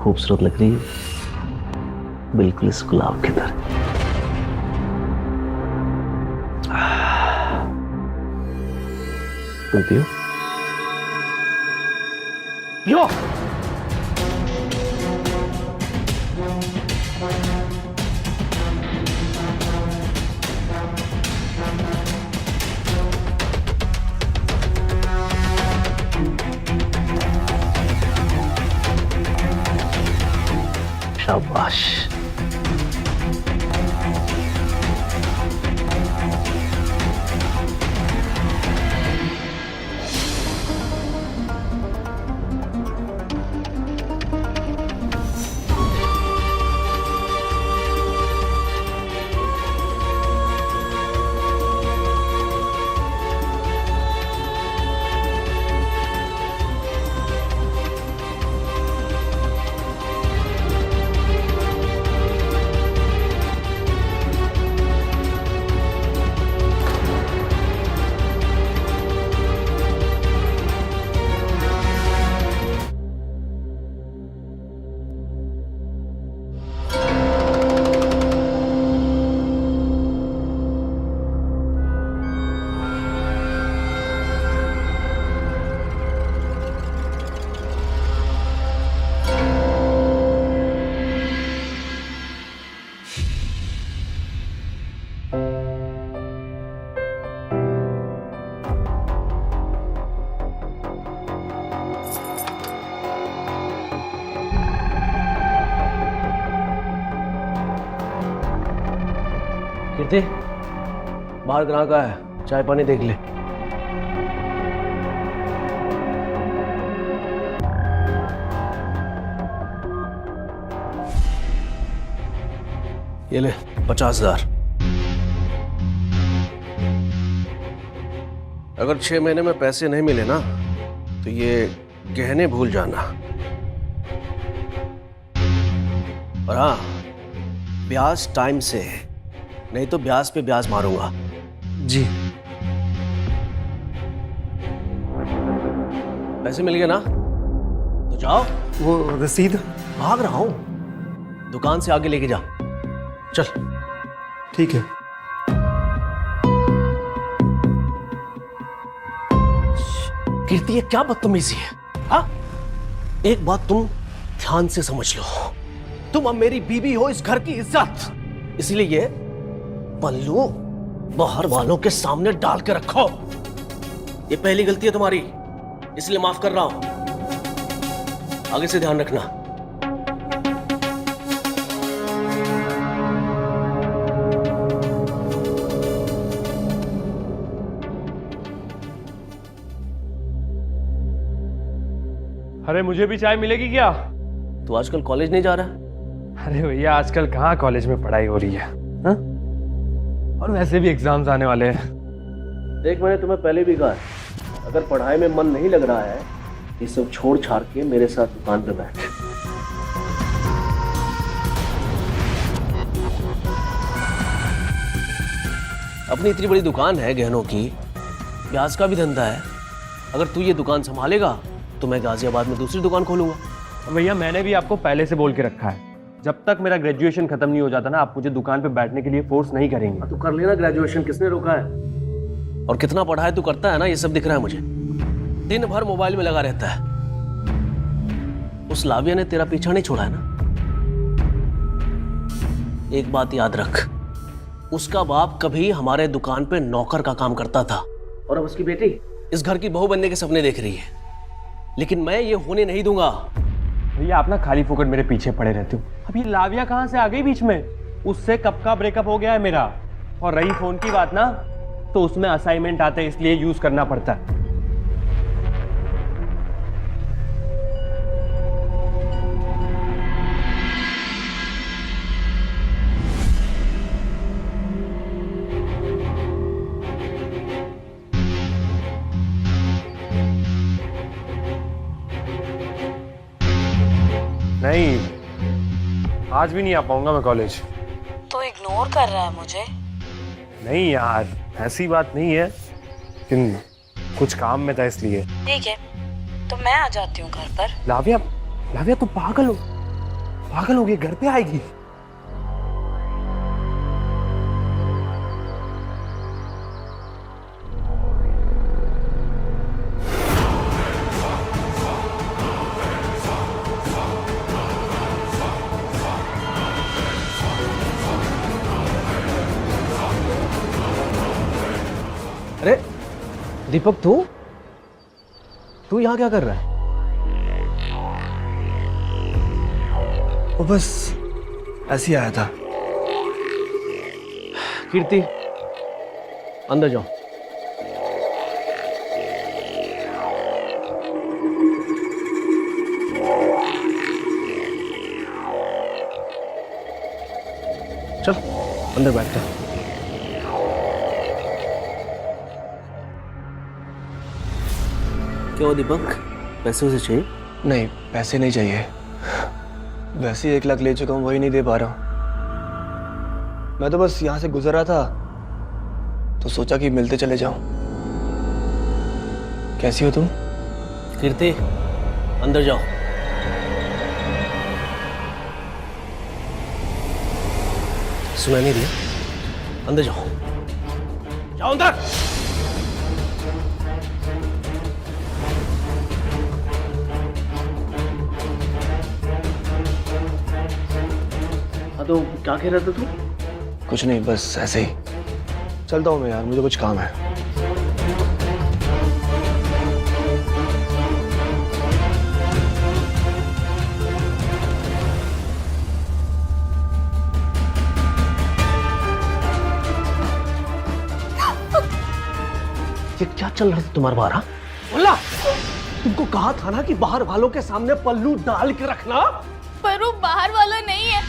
खूबसूरत लग रही है, बिल्कुल इस गुलाब की तरह। तुम पियो। पियो। शाबाश। कीर्ति, बाहर ग्राहक आया है, चाय पानी देख ले। ये ले 50,000। अगर 6 महीने में पैसे नहीं मिले ना तो ये गहने भूल जाना। और हाँ, ब्याज टाइम से, नहीं तो ब्याज पे ब्याज मारूंगा। जी। पैसे मिल गए ना तो जाओ। वो रसीद? भाग रहा हूं, दुकान से आगे लेके जा। चल। ठीक है। कीर्ति, ये क्या बदतमीजी है? हाँ, एक बात तुम ध्यान से समझ लो, तुम अब मेरी बीवी हो, इस घर की इज्जत, इसलिए ये पल्लू बाहर वालों के सामने डाल के रखो। ये पहली गलती है तुम्हारी, इसलिए माफ कर रहा हूं, आगे से ध्यान रखना। अरे मुझे भी चाय मिलेगी क्या? तू आजकल कॉलेज नहीं जा रहा? अरे भैया, आजकल कहाँ कॉलेज में पढ़ाई हो रही है हा? और वैसे भी एग्जाम्स आने वाले हैं। देख, मैंने तुम्हें पहले भी कहा है, अगर पढ़ाई में मन नहीं लग रहा है ये सब छोड़ छाड़ के मेरे साथ दुकान पे बैठ। अपनी इतनी बड़ी दुकान है गहनों की, ब्याज का भी धंधा है। अगर तू ये दुकान संभालेगा तो मैं गाजियाबाद में दूसरी दुकान खोलूंगा। भैया, मैंने भी आपको पहले से बोल के रखा है, जब तक मेरा ग्रेजुएशन खत्म नहीं हो जाता ना, आप मुझे दुकान पे बैठने के लिए फोर्स नहीं करेंगे। तू कर लेना ग्रेजुएशन, किसने रोका है? और कितना पढ़ा है तू करता है ना, ये सब दिख रहा है मुझे। दिन भर मोबाइल में लगा रहता है। उस लाविया ने तेरा पीछा नहीं छोड़ा है ना? एक बात याद रख, उसका बाप कभी हमारे दुकान पे नौकर का काम करता था, और अब उसकी बेटी इस घर की बहू बनने के सपने देख रही है। लेकिन मैं ये होने नहीं दूंगा। भैया, आप ना खाली फोकट मेरे पीछे पड़े रहते हो। अब ये लाविया कहाँ से आ गई बीच में? उससे कब का ब्रेकअप हो गया है मेरा। और रही फोन की बात ना, तो उसमें असाइनमेंट आते हैं, इसलिए यूज करना पड़ता है। नहीं, आज भी नहीं आ पाऊंगा मैं कॉलेज। तो इग्नोर कर रहा है मुझे? नहीं यार, ऐसी बात नहीं है, लेकिन कुछ काम में था इसलिए। ठीक है, तो मैं आ जाती हूँ घर पर। लाविया, लाविया तू पागल हो? पागल हो गई, घर पे आएगी। अरे दीपक, तू यहाँ क्या कर रहा है? वो बस ऐसे ही आया था। कीर्ति, अंदर जाओ। चल अंदर बैठते हैं। क्यों दीपक, पैसे उसे चाहिए? नहीं, पैसे नहीं चाहिए। वैसे ही 1 लाख ले चुका हूँ, वही नहीं दे पा रहा हूँ। मैं तो बस यहाँ से गुजर रहा था तो सोचा कि मिलते चले जाऊं। कैसी हो तुम? कीर्ति, अंदर जाओ। सुनाई नहीं दिया? अंदर जाओ, जाओ अंदर। हाँ तो क्या कह रहा था तू? कुछ नहीं, बस ऐसे ही। चलता हूँ मैं यार, मुझे कुछ काम है। ये क्या चल रहा था तुम्हारा बाहर? बोला, तुमको कहा था ना कि बाहर वालों के सामने पल्लू डाल के रखना। पर वो बाहर वाला नहीं है।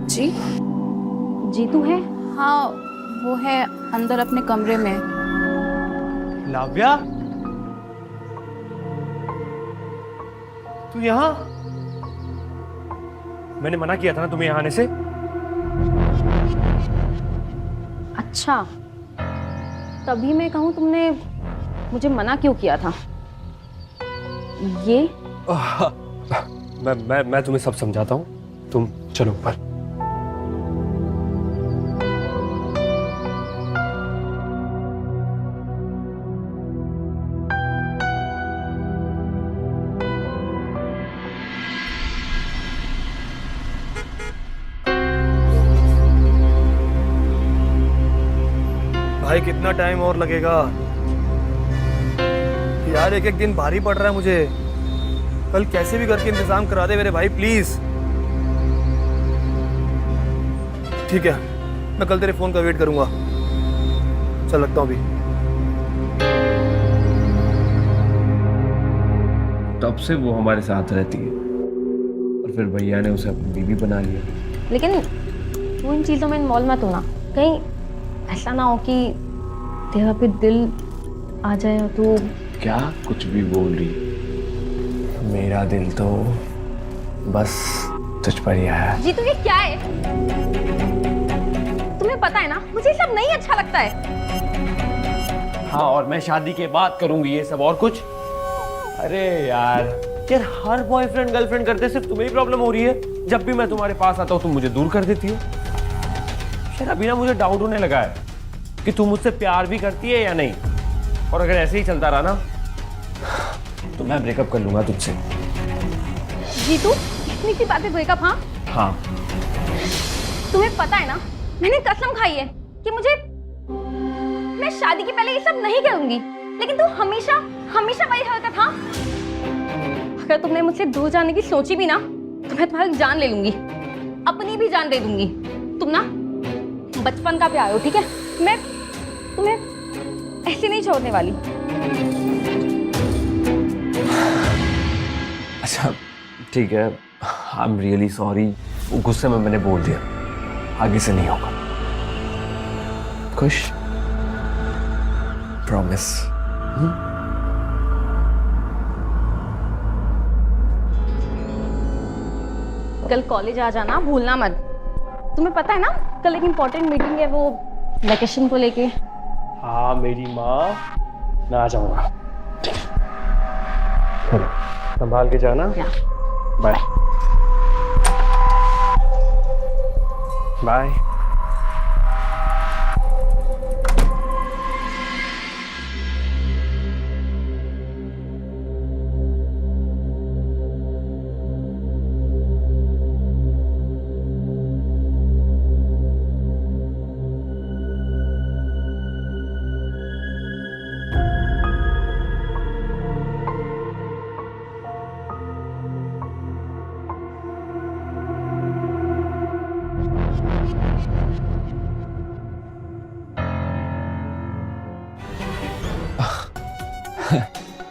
जी? जीतू है? हाँ, वो है अंदर अपने कमरे में। लाव्या, तू यहाँ? मैंने मना किया था ना तुम्हें यहाँ आने से। अच्छा, तभी मैं कहूँ तुमने मुझे मना क्यों किया था? ये मैं तुम्हें सब समझाता हूँ, तुम चलो ऊपर। भाई कितना टाइम और लगेगा यार? एक एक दिन भारी पड़ रहा है मुझे। कल कैसे भी करके इंतजाम करा दे मेरे भाई, प्लीज। ठीक है, मैं कल तेरे फोन का वेट करूंगा। चल लगता हूँ अभी। तब से वो हमारे साथ रहती है और फिर भैया ने उसे अपनी बीवी बना लिया। लेकिन तू इन चीज़ों में इन्वॉल्व मत होना, कहीं ऐसा ना हो कि तेरा भी दिल आ जाए और तू। क्या कुछ भी बोल रही? मेरा दिल तो बस तुझ पर ही है। जीतू, ये क्या है? तुम्हें पता है ना, मुझे सब नहीं अच्छा लगता है। हाँ, और मैं शादी के बाद करूंगी ये सब और कुछ। अरे यार हर बॉयफ्रेंड गर्लफ्रेंड करते सिर्फ तुम्हें ही प्रॉब्लम हो रही है। जब भी मैं तुम्हारे पास आता हूँ तुम मुझे दूर कर देती हो। शायद अभी ना मुझे डाउट होने लगा है कि तुम मुझसे प्यार भी करती है या नहीं। और अगर ऐसे ही चलता रहा ना तो मैं ब्रेकअप कर लूंगा तुझसे। जीतू, इतनी सी बातें ब्रेकअप? हाँ हाँ, तुम्हें पता है ना, मैंने कसम खाई है कि मैं शादी के पहले ये सब नहीं करूंगी। लेकिन तू हमेशा हमेशा वही हरकत। हाँ, अगर तुमने मुझसे दूर जाने की सोची भी ना तो मैं तुम्हारी जान ले लूंगी, अपनी भी जान दे दूंगी। तुम ना बचपन का प्यार हो, ठीक है? मैं तुम्हें ऐसे नहीं छोड़ने वाली। अच्छा ठीक है, आई एम रियली सॉरी। वो गुस्से में मैंने बोल दिया, आगे से नहीं होगा। खुश? प्रॉमिस? कल कॉलेज आ जाना, भूलना मत। तुम्हें पता है ना कल एक इम्पोर्टेंट मीटिंग है, वो वैकेशन को लेके। हाँ मेरी माँ, मैं आ जाऊंगा। चलो, संभाल के जाना। Bye bye.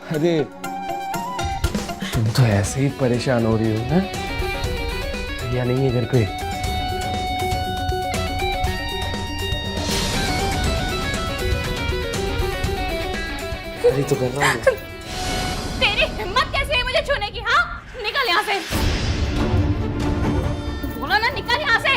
अरे तुम तो ऐसे ही परेशान हो रही हो ना। भैया नहीं है घर पे। अरे तो कर रहा हूँ। तेरी हिम्मत कैसे है मुझे छूने की? हाँ, निकल यहाँ से। बोलो ना, निकल यहाँ से।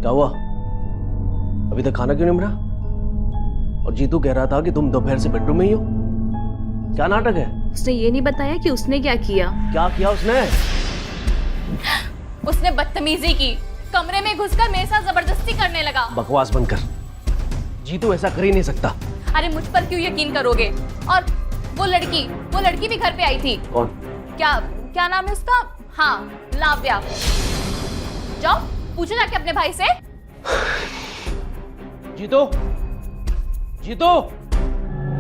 क्या हुआ? अभी तक खाना क्यों नहीं बना? और जीतू कह रहा था कि तुम दोपहर से बेडरूम में ही हो। क्या नाटक है? उसने ये नहीं बताया कि उसने क्या किया। क्या किया उसने? उसने बदतमीजी की, कमरे में घुसकर मेरे साथ जबरदस्ती करने लगा। बकवास बंद कर। जीतू ऐसा कर ही नहीं सकता। अरे मुझ पर क्यों यकीन करोगे? और वो लड़की भी घर पे आई थी। कौन? क्या नाम है उसका? हाँ, लाव्या। जाओ पूछो जाके अपने भाई से। जीतू, जीतू।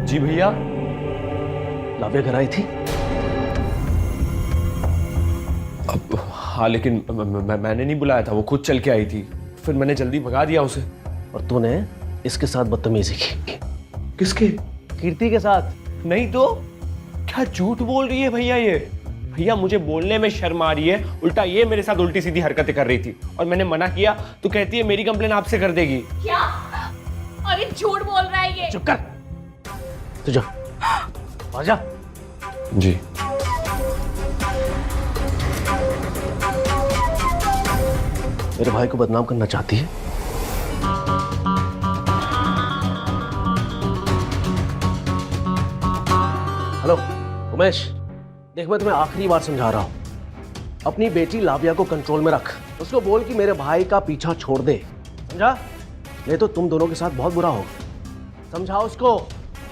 जी भैया। लाव्या घर आई थी? अब हाँ, लेकिन मैंने नहीं बुलाया था, वो खुद चल के आई थी। फिर मैंने जल्दी भगा दिया उसे। और तूने इसके साथ बदतमीजी की? किसके? कीर्ति के साथ। नहीं तो क्या झूठ बोल रही है भैया ये? भैया मुझे बोलने में शर्म आ रही है, उल्टा ये मेरे साथ उल्टी सीधी हरकतें कर रही थी और मैंने मना किया तो कहती है मेरी कंप्लेन आपसे कर देगी। क्या? अरे झूठ बोल रहा है ये। चुप कर। तू जा, आजा। जी। मेरे भाई को बदनाम करना चाहती है? हेलो उमेश, देख मैं तुम्हें आखिरी बार समझा रहा हूं। अपनी बेटी लाव्या को कंट्रोल में रख। उसको बोल कि मेरे भाई का पीछा छोड़ दे, समझा? नहीं तो तुम दोनों के साथ बहुत बुरा होगा। समझाओ उसको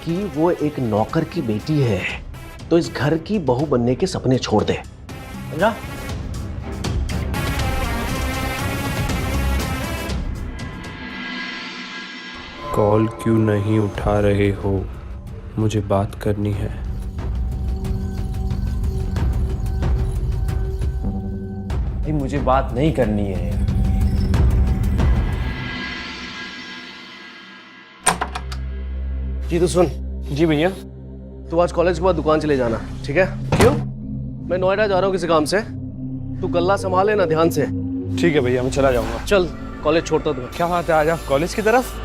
कि वो एक नौकर की बेटी है, तो इस घर की बहू बनने के सपने छोड़ दे, समझा? कॉल क्यों नहीं उठा रहे हो? मुझे बात करनी है। मुझे बात नहीं करनी है। जी तो सुन। जी भैया। तू आज कॉलेज के बाद दुकान चले जाना, ठीक है? क्यों? मैं नोएडा जा रहा हूँ किसी काम से। तू गल्ला संभाल लेना ध्यान से। ठीक है भैया, मैं चला जाऊंगा। चल कॉलेज छोड़ता तुम्हें। क्या बात है, आज आप कॉलेज की तरफ?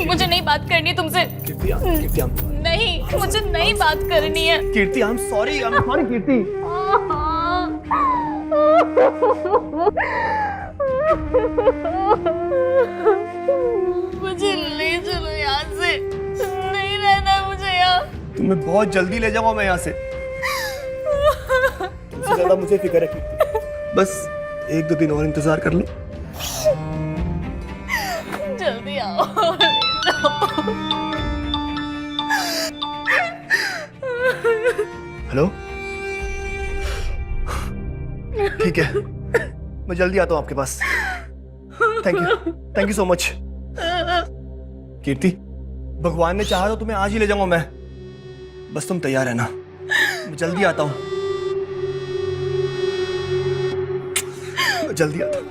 मुझे नहीं बात करनी है तुमसे। कीर्ति, नहीं, मुझे नहीं बात करनी है। कीर्ति, आई एम सॉरी कीर्ति। मुझे ले चलो यहाँ से, नहीं रहना मुझे यहाँ। तुम्हें बहुत जल्दी ले जाऊंगा मैं यहाँ से। तुमसे ज्यादा मुझे फिक्र है कीर्ति। बस 1-2 दिन और इंतजार कर लो। जल्दी आओ, ले जाओ। हेलो, ठीक है, मैं जल्दी आता हूँ आपके पास। Thank you so much. Kirti, भगवान ने चाहा तो तुम्हें आज ही ले जाऊंगा मैं, बस तुम तैयार रहना, मैं जल्दी आता हूँ। मैं जल्दी आता हूँ।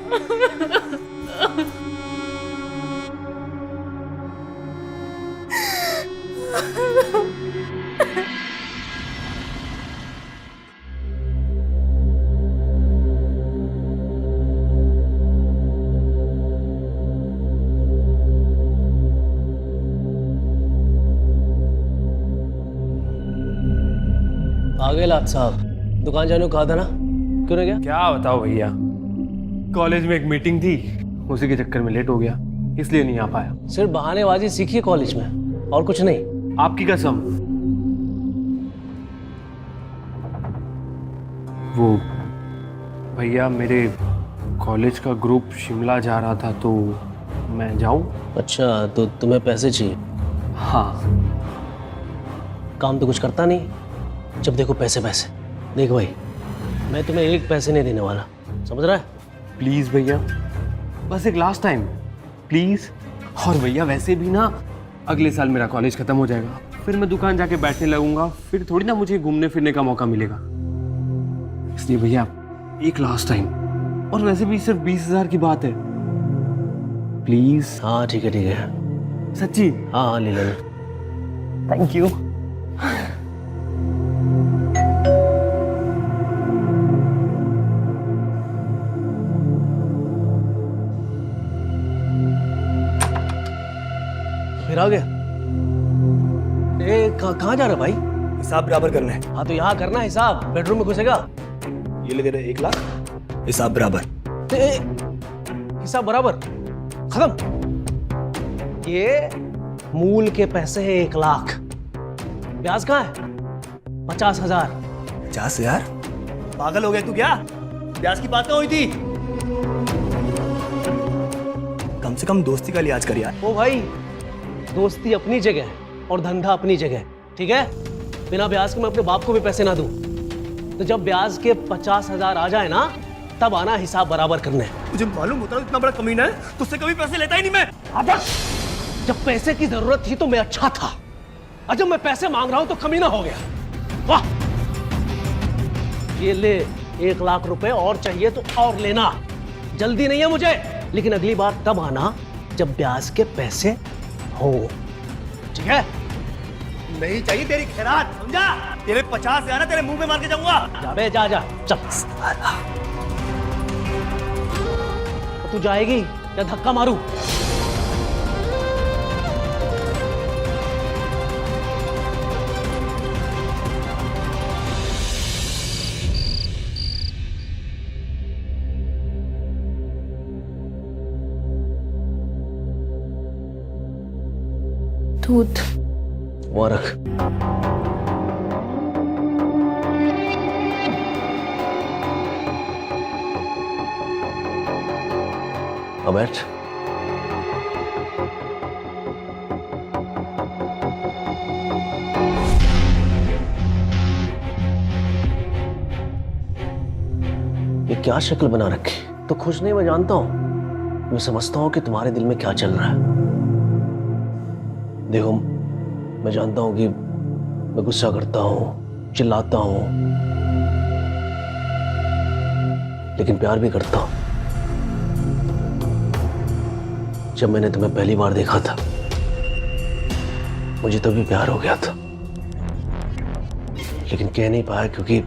आ गए लाट साहब, दुकान जाने को कहा था ना, क्यों नहीं गया? क्या बताओ भैया, कॉलेज में एक मीटिंग थी, उसी के चक्कर में लेट हो गया, इसलिए नहीं आ पाया। सिर्फ बहानेबाजी सीखी कॉलेज में और कुछ नहीं। आपकी कसम। वो भैया, मेरे कॉलेज का ग्रुप शिमला जा रहा था, तो मैं जाऊं? अच्छा, तो तुम्हें पैसे चाहिए? हाँ। काम तो कुछ करता नहीं, जब देखो पैसे पैसे। देख भाई, मैं तुम्हें एक पैसे नहीं देने वाला, समझ रहा है? प्लीज भैया, बस एक लास्ट टाइम प्लीज। और भैया वैसे भी ना, अगले साल मेरा कॉलेज खत्म हो जाएगा, फिर मैं दुकान जाके बैठने लगूंगा, फिर थोड़ी ना मुझे घूमने फिरने का मौका मिलेगा। इसलिए भैया एक लास्ट टाइम, और वैसे भी सिर्फ 20,000 की बात है, प्लीज। हाँ ठीक है, सच्ची? हाँ ले लेना। Thank you. फिर आ गया? कहाँ जा रहा भाई? हिसाब बराबर करना है। हाँ तो यहाँ करना हिसाब, बेडरूम में घुसेगा? ये ले दे रहे 1 लाख, हिसाब बराबर। हिसाब बराबर खत्म। ये मूल के पैसे हैं 1 लाख, ब्याज कहाँ है? 50,000। 50,000? पागल हो गया तू क्या? ब्याज की बात कहाँ हुई थी? कम से कम दोस्ती का लिहाज कर यार। ओ भाई, दोस्ती अपनी जगह है और धंधा अपनी जगह, ठीक है? बिना ब्याज के मैं अपने बाप को भी पैसे ना दूं। तो जब ब्याज के 50,000 आ जाए ना, तब आना हिसाब बराबर करने। मुझे मालूम होता है इतना बड़ा कमीना है, तुझसे कभी पैसे लेता ही नहीं मैं। जब पैसे की जरूरत थी तो मैं अच्छा था, और जब मैं पैसे मांग रहा हूं तो कमीना हो गया। वाह! ये ले 1 लाख रुपए, और चाहिए तो और लेना, जल्दी नहीं है मुझे, लेकिन अगली बार तब आना जब ब्याज के पैसे हो, ठीक है? नहीं चाहिए तेरी खैरात, समझा? तेरे 50,000 है, तेरे मुंह पे मार के जाऊंगा। जा बे, जा जा, चल। तू जाएगी या धक्का मारूं? दूध। वो रख। अब बैठ। ये क्या शक्ल बना रखी? तो खुश नहीं, मैं जानता हूं। मैं समझता हूं कि तुम्हारे दिल में क्या चल रहा है। देखो, मैं जानता हूं कि मैं गुस्सा करता हूं, चिल्लाता हूं, लेकिन प्यार भी करता हूं। जब मैंने तुम्हें पहली बार देखा था, मुझे तभी प्यार हो गया था, लेकिन कह नहीं पाया क्योंकि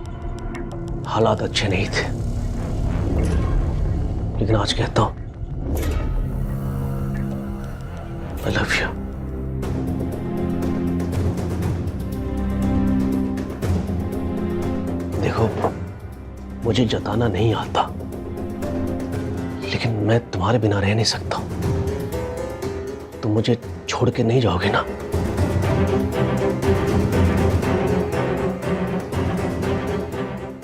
हालात अच्छे नहीं थे। लेकिन आज कहता हूं, आई लव यू। देखो, मुझे जताना नहीं आता, लेकिन लेकिन मैं तुम्हारे बिना रह नहीं सकता। तुम मुझे छोड़ के नहीं जाओगे ना?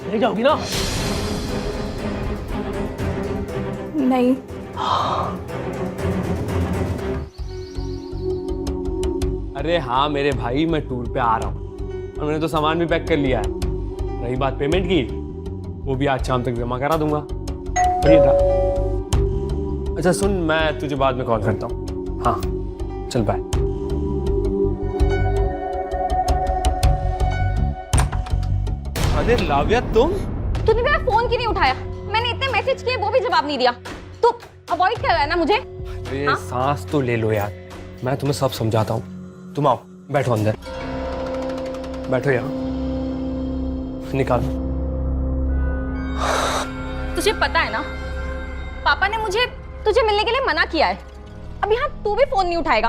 नहीं जाओगी ना? नहीं। अरे हाँ मेरे भाई, मैं टूर पे आ रहा हूँ और मैंने तो सामान भी पैक कर लिया है। रही बात पेमेंट की, वो भी आज शाम तक जमा करा दूंगा। ये था। अच्छा सुन, मैं तुझे बाद में कॉल करता हूँ। हाँ चल बाय। अरे लाव्या तुम तूने मेरा फोन क्यों नहीं उठाया? मैंने इतने मैसेज किए वो भी जवाब नहीं दिया। तू अवॉइड कर रहा है ना मुझे? अरे सांस तो ले लो यार, मैं तुम्हें सब समझाता हूँ। तुम आओ, बैठो अंदर, बैठो यहाँ, निकालो। तुझे पता है ना, पापा ने मुझे तुझे मिलने के लिए मना किया है। अब यहाँ तू भी फोन नहीं उठाएगा।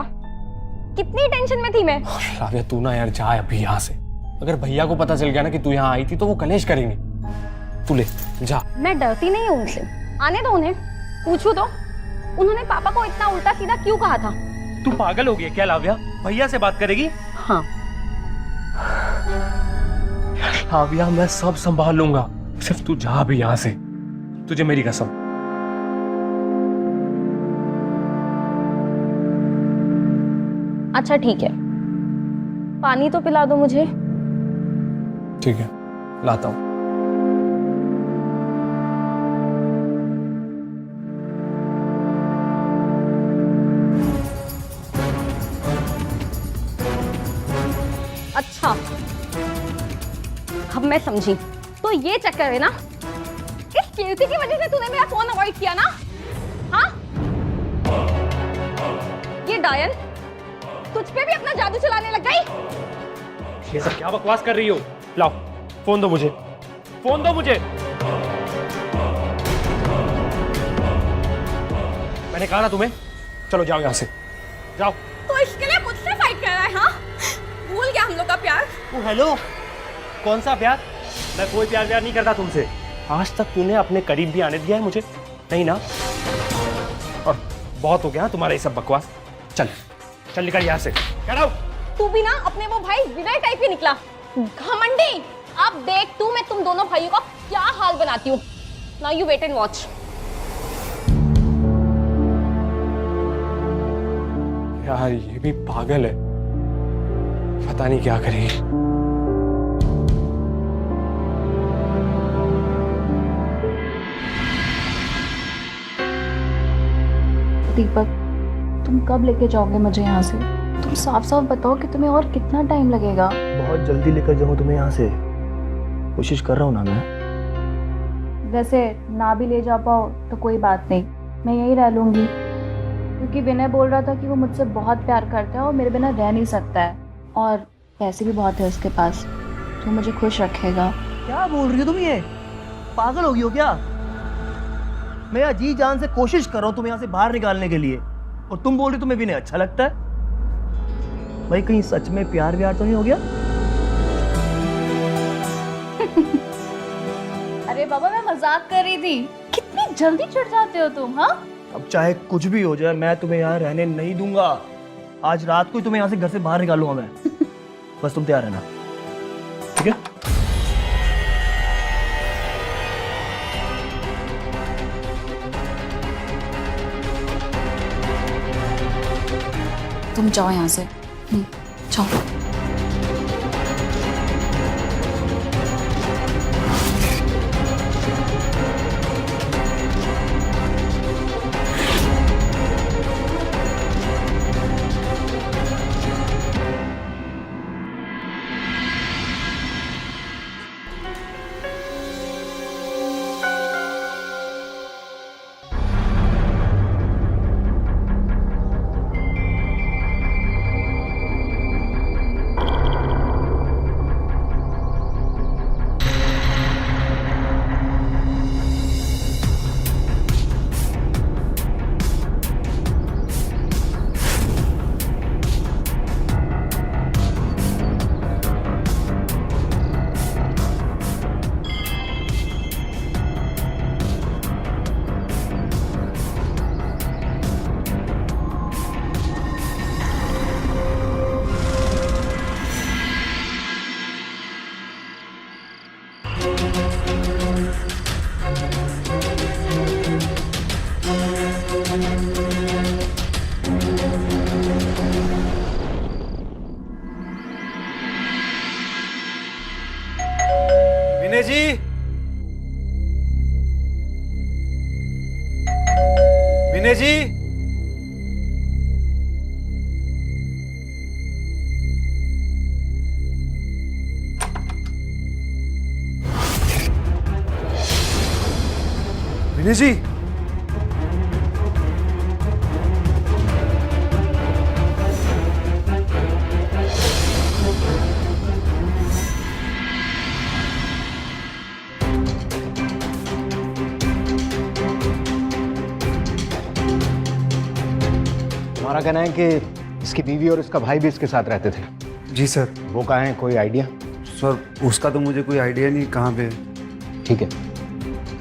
कितनी टेंशन में थी मैं। लाव्या तू ना यार जा अभी यहाँ से। अगर भैया को पता चल गया ना कि तू यहाँ आई थी तो वो कलेश करेंगे। तू ले जा। मैं डरती नहीं हूँ उनसे, आने दो उन्हें। पूछू तो उन्होंने पापा को इतना उल्टा सीधा क्यों कहा था? तू पागल हो गई क्या लाव्या? भैया से बात करेगी? हाँ। लाव्या मैं सब संभाल लूंगा, सिर्फ तू जा अभी यहाँ से, तुझे मेरी कसम। अच्छा ठीक है, पानी तो पिला दो मुझे। ठीक है लाता हूँ। अच्छा अब मैं समझी, तो ये चक्कर है ना? इस कीर्ति की वजह से तूने मेरा फोन अवॉइड किया ना? हाँ? ये डायन तुझ पे भी अपना जादू चलाने लग गई? ये सब क्या बकवास कर रही हो? लाओ फोन दो मुझे, फोन दो मुझे। मैंने कहा ना तुम्हें, चलो जाओ यहाँ से, जाओ। तो इसके लिए मुझसे फाइट कर रहा है? हाँ, भूल गया हम लोग का प्यार। हेलो, कौन सा प्यार? मैं कोई प्यार नहीं करता तुमसे। आज तक तूने अपने करीब भी आने दिया है मुझे? नहीं ना? और बहुत हो गया तुम्हारा ये सब बकवास। चल चल निकल यहाँ से। Get out! तू भी ना अपने वो भाई विनय टाइप ही निकला, घमंडी। अब देख तू मैं तुम दोनों भाइयों का क्या हाल बनाती हूँ। Now you wait and watch. यार ये भी पागल है, पता नहीं क्या करेगी। दीपक, तुम कब लेके जाओगे मुझे यहाँ से? तुम साफ साफ बताओ कि तुम्हें और कितना टाइम लगेगा? बहुत जल्दी लेकर जाऊँ तुम्हें यहाँ से, कोशिश कर रहा हूँ ना मैं। वैसे ना भी ले जा पाओ तो कोई बात नहीं, मैं यहीं रह लूँगी, क्योंकि विनय बोल रहा था कि वो मुझसे बहुत प्यार करता है और मेरे बिना रह नहीं सकता है, और पैसे भी बहुत है उसके पास, तो मुझे खुश रखेगा। क्या बोल रही हो तुम? ये पागल हो गई हो क्या? मैं जी जान से कोशिश कर रहा हूँ तुम्हें यहाँ से बाहर निकालने के लिए, और तुम बोल रही तुम्हें विनय अच्छा लगता है? भाई कहीं सच में प्यार व्यार तो नहीं हो गया? अरे बाबा मैं मजाक कर रही थी। कितनी जल्दी चिढ़ जाते हो तुम? हाँ, अब चाहे कुछ भी हो जाए मैं तुम्हें यहाँ रहने नहीं दूंगा। आज रात को ही तुम्हें यहाँ से घर से बाहर निकालूंगा मैं। बस तुम तैयार रहना, ठीक है? तुम जाओ यहाँ से, जाओ। विनय जी, विनय जी, हमारा कहना है कि इसकी बीवी और इसका भाई भी इसके साथ रहते थे। जी सर। वो कहाँ है, कोई आइडिया? सर उसका तो मुझे कोई आइडिया नहीं कहाँ पे। ठीक है,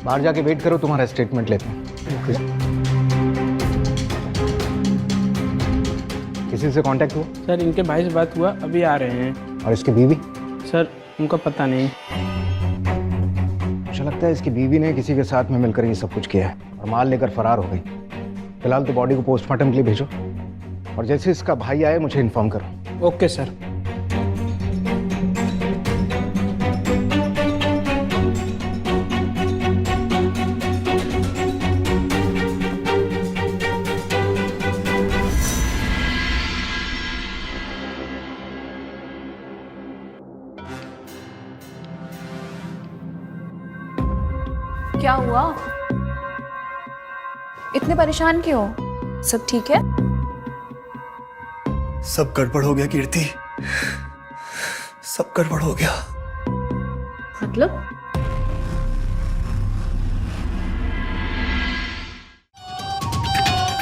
बाहर जाके वेट करो, तुम्हारा स्टेटमेंट लेते हैं। किसी से कांटेक्ट हुआ? सर इनके भाई से बात हुआ, अभी आ रहे हैं। और इसकी बीवी? सर उनका पता नहीं। मुझे लगता है इसकी बीवी ने किसी के साथ में मिलकर ये सब कुछ किया है और माल लेकर फरार हो गई। फिलहाल तो बॉडी को पोस्टमार्टम के लिए भेजो और जैसे इसका भाई आए मुझे इन्फॉर्म करो। Okay sir. क्या हुआ? इतने परेशान क्यों हो? सब ठीक है? सब गड़बड़ हो गया कीर्ति, सब गड़बड़ हो गया। मतलब?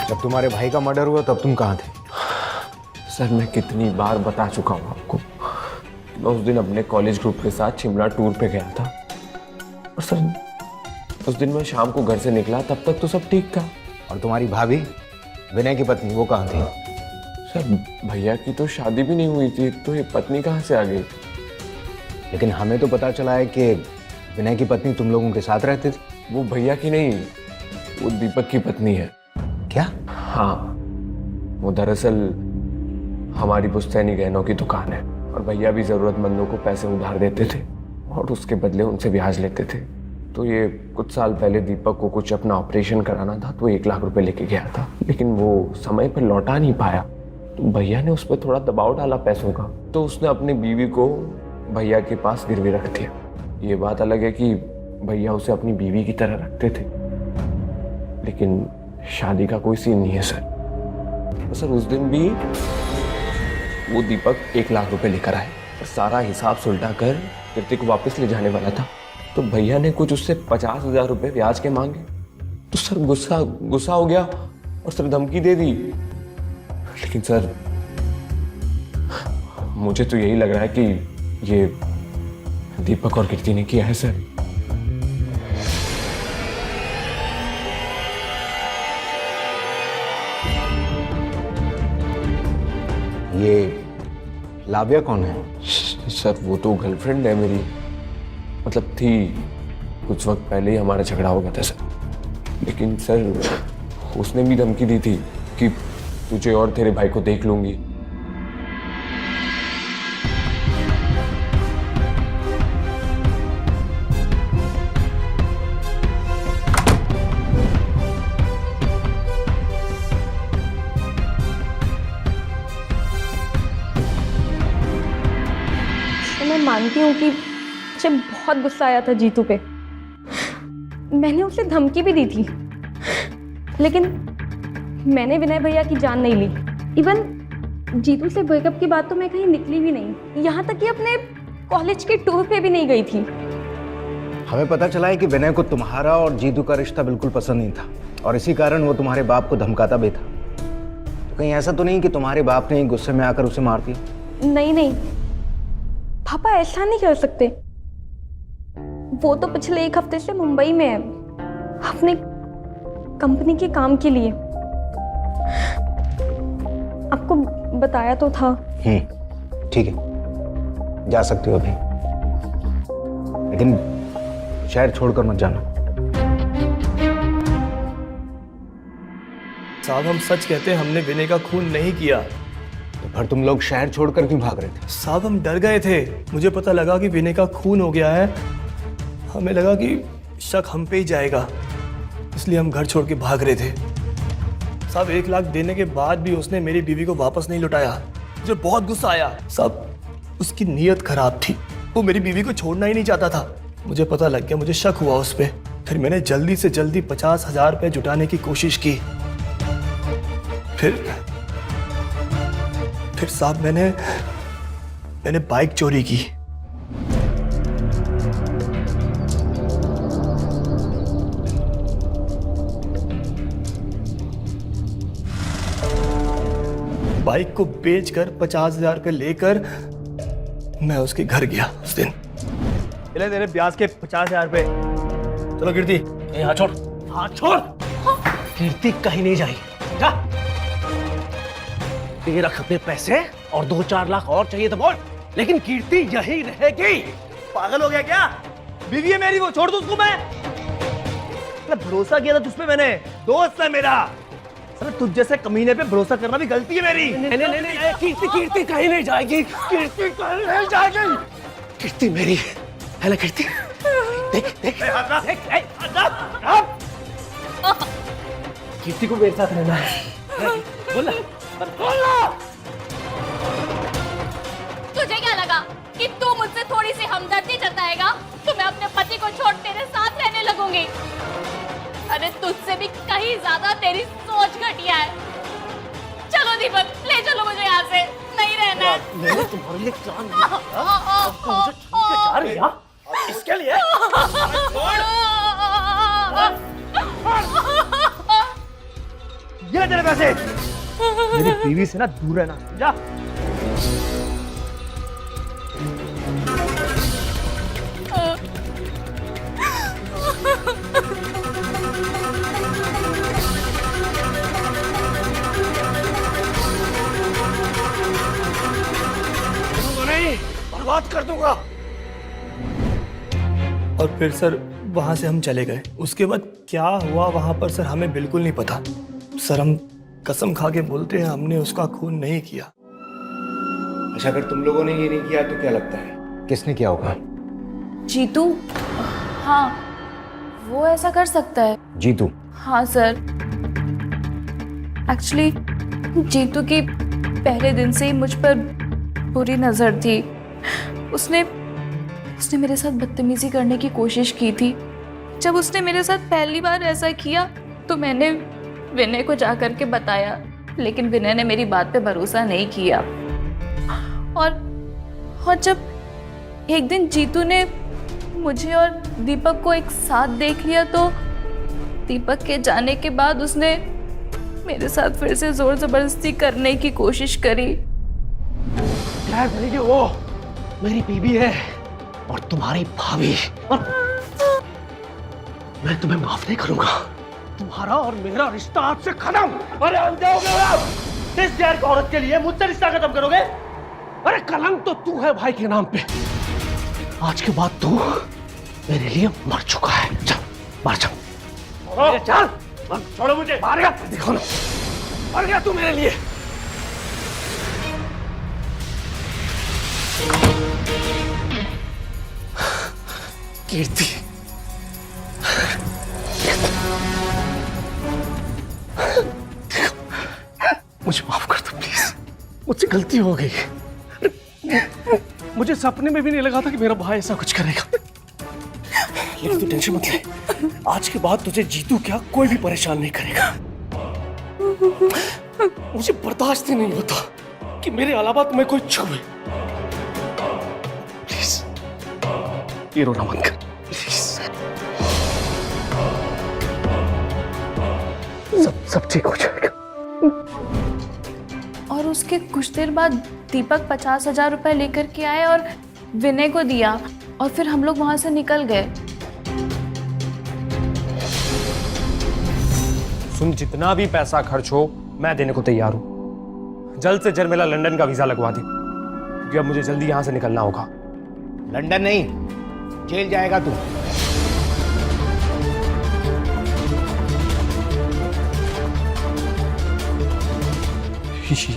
जब तुम्हारे भाई का मर्डर हुआ तब तुम कहाँ थे? सर मैं कितनी बार बता चुका हूँ आपको, मैं उस दिन अपने कॉलेज ग्रुप के साथ शिमला टूर पे गया था। और सर उस दिन मैं शाम को घर से निकला, तब तक तो सब ठीक था। और तुम्हारी भाभी विनय की पत्नी वो कहाँ थी? सर भैया की तो शादी भी नहीं हुई थी, तो ये पत्नी कहाँ से आ गई? लेकिन हमें तो पता चला है कि विनय की पत्नी तुम लोगों के साथ रहती थी। वो भैया की नहीं, वो दीपक की पत्नी है। क्या? हाँ, वो दरअसल हमारी पुश्तैनी गहनों की दुकान है और भैया भी जरूरतमंदों को पैसे उधार देते थे और उसके बदले उनसे ब्याज लेते थे। तो ये कुछ साल पहले दीपक को कुछ अपना ऑपरेशन कराना था, तो 1 लाख रुपए लेके गया था, लेकिन वो समय पर लौटा नहीं पाया। तो भैया ने उस पर थोड़ा दबाव डाला पैसों का, तो उसने अपनी बीवी को भैया के पास गिरवी रख दिया। ये बात अलग है कि भैया उसे अपनी बीवी की तरह रखते थे, लेकिन शादी का कोई सीन नहीं है सर। तो सर उस दिन भी वो दीपक 1 लाख रुपए लेकर आए और सारा हिसाब सुलटा कर कीर्ति को वापस ले जाने वाला था। तो भैया ने कुछ उससे 50,000 रुपए ब्याज के मांगे, तो सर गुस्सा हो गया और सर धमकी दे दी। लेकिन सर मुझे तो यही लग रहा है कि ये दीपक और कीर्ति ने किया है सर। ये लाव्या कौन है? सर वो तो गर्लफ्रेंड है मेरी, मतलब थी। कुछ वक्त पहले ही हमारा झगड़ा हो गया था सर, लेकिन सर उसने भी धमकी दी थी कि तुझे और तेरे भाई को देख लूंगी। तो मैं मानती हूँ कि मुझे बहुत गुस्सा आया था जीतू पे, मैंने उसे धमकी भी दी थी, लेकिन मैंने विनय भैया की जान नहीं ली। इवन जीतू से ब्रेकअप की बात तो मैं कहीं निकली भी नहीं, यहाँ तक कि अपने कॉलेज के टूर पे भी नहीं गई थी। हमें पता चला है कि विनय को तुम्हारा और जीतू का रिश्ता बिल्कुल पसंद नहीं था और इसी कारण वो तुम्हारे बाप को धमकाता भी था। तो कहीं ऐसा तो नहीं कि तुम्हारे बाप ने गुस्से में आकर उसे मार दिया? नहीं नहीं, पापा ऐसा नहीं कर सकते। वो तो पिछले 1 हफ्ते से मुंबई में है अपने कंपनी के काम के लिए। आपको बताया तो था। ठीक है, जा सकते हो अभी, लेकिन शहर छोड़कर मत जाना। साहब हम सच कहते हैं, हमने विनय का खून नहीं किया। तो फिर तुम लोग शहर छोड़कर क्यों भाग रहे थे? साहब हम डर गए थे, मुझे पता लगा कि विनय का खून हो गया है, हमें लगा कि शक हम पे ही जाएगा, इसलिए हम घर छोड़ के भाग रहे थे। साहब 1 लाख देने के बाद भी उसने मेरी बीवी को वापस नहीं लौटाया। मुझे बहुत गुस्सा आया। साहब उसकी नीयत खराब थी, वो मेरी बीवी को छोड़ना ही नहीं चाहता था। मुझे पता लग गया, मुझे शक हुआ उस पर। फिर मैंने जल्दी से जल्दी 50,000 रुपये जुटाने की कोशिश की। फिर साहब मैंने बाइक चोरी की। बाइक को बेचकर 50,000 रुपये लेकर मैं उसके घर गया उस दिन। चले तेरे ब्याज के 50,000 रुपये। चलो कीर्ति, ए, हाथ छोड़, हाथ छोड़। कीर्ति कहीं नहीं जाएगी। जा। ये रख अपने पैसे, और 2-4 लाख और चाहिए तो बोल, लेकिन कीर्ति यही रहेगी। पागल हो गया क्या? बीवी है मेरी, वो छोड़ दो उसको। मैं भरोसा किया था तुझ पे मैंने, दोस्त है मेरा। तुझ जैसे कमीने पे भरोसा करना भी गलती है मेरी। नहीं, कीर्ति कहीं नहीं जाएगी। कीर्ति कहीं नहीं जाएगी। कीर्ति मेरी है ना कीर्ति? देख कीर्ति को मेरे साथ रहना है। बोला तुझे क्या लगा कि तू मुझसे थोड़ी सी हमदर्दी जताएगा तो मैं अपने पति को छोड़ तेरे साथ रहने लगूंगी? अरे तुझसे भी कहीं ज्यादा तेरी सोच घटिया है। चलो दीपक, ले चलो मुझे यहाँ से, नहीं रहना है। मैंने तुम्हारे लिए क्या मुझे छोड़ के जा रही है? इसके लिए ये तेरे पैसे। मेरी बीवी से ना दूर रहना, जा। नहीं, बर्बाद कर दूंगा। और फिर सर वहां से हम चले गए। उसके बाद क्या हुआ वहां पर सर हमें बिल्कुल नहीं पता। सर हम कसम खा के बोलते हैं हमने उसका खून नहीं किया। अच्छा, अगर तुम लोगों ने ये नहीं किया तो क्या लगता है किसने किया होगा? जीतू, हाँ वो ऐसा कर सकता है। जीतू? हाँ सर, एक्चुअली जीतू की पहले दिन से ही मुझ पर बुरी नजर थी। उसने मेरे साथ बदतमीजी करने की कोशिश की थी। जब उसने मेरे साथ पहली बार ऐसा किया तो मैंने विनय को जाकर के बताया, लेकिन विनय ने मेरी बात पे भरोसा नहीं किया। और जब एक दिन जीतू ने मुझे और दीपक को एक साथ देख लिया तो दीपक के जाने के बाद उसने मेरे साथ फिर से जोर जबरदस्ती करने की कोशिश करी। वो मेरी बीवी है और तुम्हारी भाभी, और मैं तुम्हें माफ नहीं करूंगा। तुम्हारा और मेरा रिश्ता आज से खत्म। अरे अंधे हो गए आप? इस जहर की औरत के लिए मुझसे रिश्ता खत्म करोगे? अरे कलंक तो तू है भाई के नाम पे। आज के बाद तू मेरे लिए मर चुका है। चल मार, चल चल, छोड़ो मुझे। मार गया, देखो ना, मर गया तू मेरे लिए। कीर्ति, मुझे माफ कर दो प्लीज, मुझसे गलती हो गई। मुझे सपने में भी नहीं लगा था कि मेरा भाई ऐसा कुछ करेगा। लेकिन तू टेंशन मत ले, आज के बाद तुझे जीतू क्या कोई भी परेशान नहीं करेगा। मुझे बर्दाश्त ही नहीं होता कि मेरे अलावा तुम्हें कोई छुए। प्लीज ये रोना मत कर, प्लीज। सब ठीक हो जाएगा। और उसके कुछ देर बाद दीपक 50,000 रुपए लेकर के आए और विनय को दिया, और फिर हम लोग वहां से निकल गए। सुन, जितना भी पैसा खर्च हो मैं देने को तैयार हूं। जल्द से जल्द मेरा लंदन का वीजा लगवा दे, क्योंकि अब मुझे जल्दी यहां से निकलना होगा। लंदन नहीं, जेल जाएगा तू।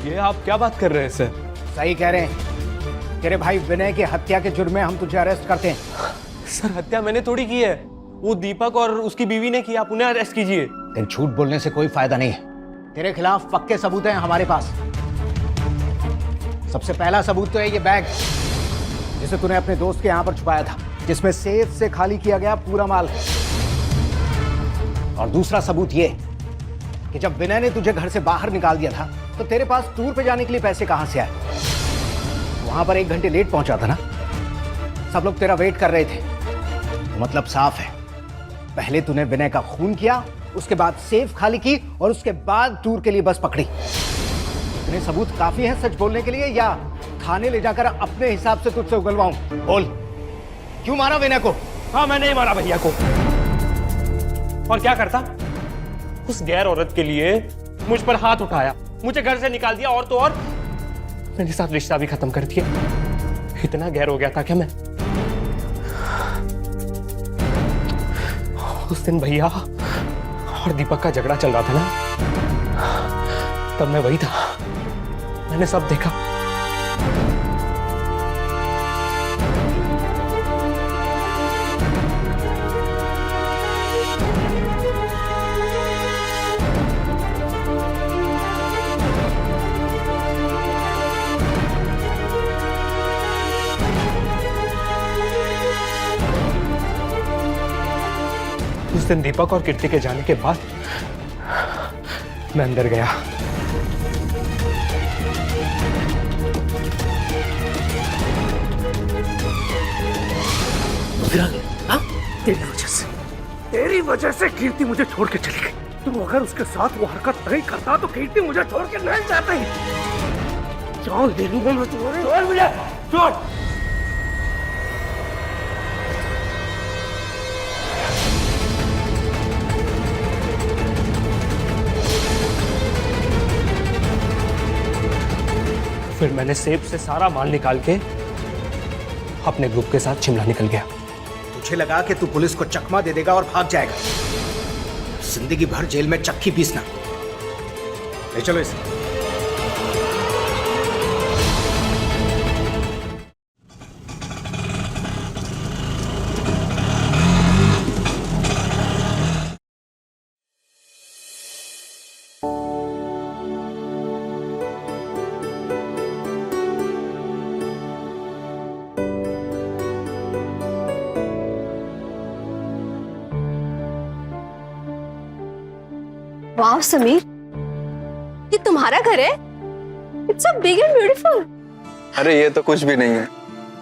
ये आप क्या बात कर रहे हैं सर? सही कह रहे हैं। तेरे भाई विनय की हत्या के जुर्म में हम तुझे अरेस्ट करते हैं। सर हत्या मैंने थोड़ी की है, वो दीपक और उसकी बीवी ने की। आप उन्हें अरेस्ट कीजिए। तेरे झूठ बोलने से कोई फायदा नहीं है। तेरे खिलाफ पक्के सबूत हैं हमारे पास। सबसे पहला सबूत तो है ये बैग जिसे तूने अपने दोस्त के यहां पर छुपाया था, जिसमें सेफ से खाली किया गया पूरा माल। और दूसरा सबूत ये कि जब विनय ने तुझे घर से बाहर निकाल दिया था तो तेरे पास टूर पे जाने के लिए पैसे कहां से आए? वहां पर 1 घंटे लेट पहुंचा था ना, सब लोग तेरा वेट कर रहे थे। तो मतलब साफ है, पहले तूने विनय का खून किया, उसके बाद सेफ खाली की और उसके बाद टूर के लिए बस पकड़ी। इतने सबूत काफी हैं सच बोलने के लिए या थाने ले जाकर अपने हिसाब से तुझसे उगलवाऊं? बोल, क्यों मारा विनय को? हाँ, मैंने ही मारा भैया को। और क्या करता? उस गैर औरत के लिए मुझ पर हाथ उठाया, मुझे घर से निकाल दिया और तो और मेरे साथ रिश्ता भी खत्म कर दिया। इतना गैर हो गया था क्या मैं? उस दिन भैया और दीपक का झगड़ा चल रहा था ना, तब मैं वही था, मैंने सब देखा। उस दिन दीपक और कीर्ति के जाने के बाद मैं अंदर गया। फिर आ गया? हाँ? तेरी वजह से कीर्ति मुझे छोड़ के चली गई। तुम अगर उसके साथ वो हरकत नहीं करता तो कीर्ति मुझे छोड़ के नहीं जाती। जान ले लूंगा मैं तुम्हारे। छोड़ मुझे, छोड़। फिर मैंने सेब से सारा माल निकाल के अपने ग्रुप के साथ शिमला निकल गया। तुझे लगा कि तू पुलिस को चकमा दे देगा और भाग जाएगा। जिंदगी भर जेल में चक्की पीसना। ले चलो इसे। वाह समीर, ये तुम्हारा घर है? It's so big and beautiful. अरे ये तो कुछ भी नहीं है,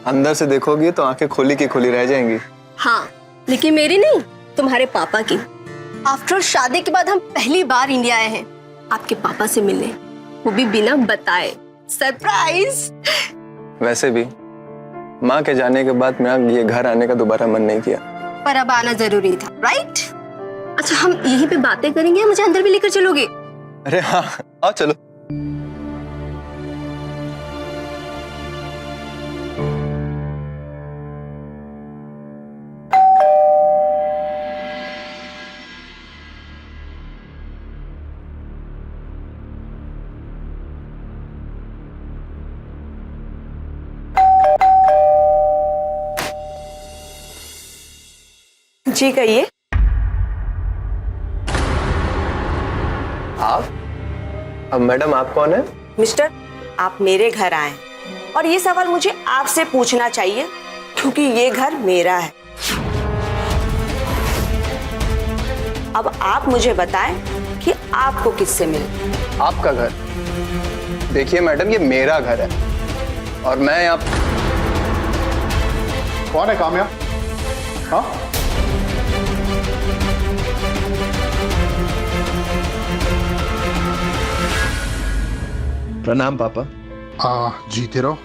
अंदर से देखोगी तो आंखें खुली की खुली रह जाएंगी। हाँ, लेकिन मेरी नहीं, तुम्हारे पापा की। आफ्टर शादी के बाद हम पहली बार इंडिया आए हैं आपके पापा से मिलने, वो भी बिना बताए। सरप्राइज। वैसे भी माँ के जाने के बाद मेरा ये घर आने का दोबारा मन नहीं किया, पर अब आना जरूरी था, राइट? अच्छा, हम यहीं पे बातें करेंगे या मुझे अंदर भी लेकर चलोगे? अरे हाँ, आओ चलो। जी कहिए। आप? अब मैडम आप कौन है? मिस्टर, आप मेरे घर आए और ये सवाल मुझे आपसे पूछना चाहिए क्योंकि ये घर मेरा है। अब आप मुझे बताएं कि आपको किससे मिले। आपका घर? देखिए मैडम, ये मेरा घर है और मैं यहाँ। कौन है कामया? हाँ? प्रणाम पापा। जीते रहो।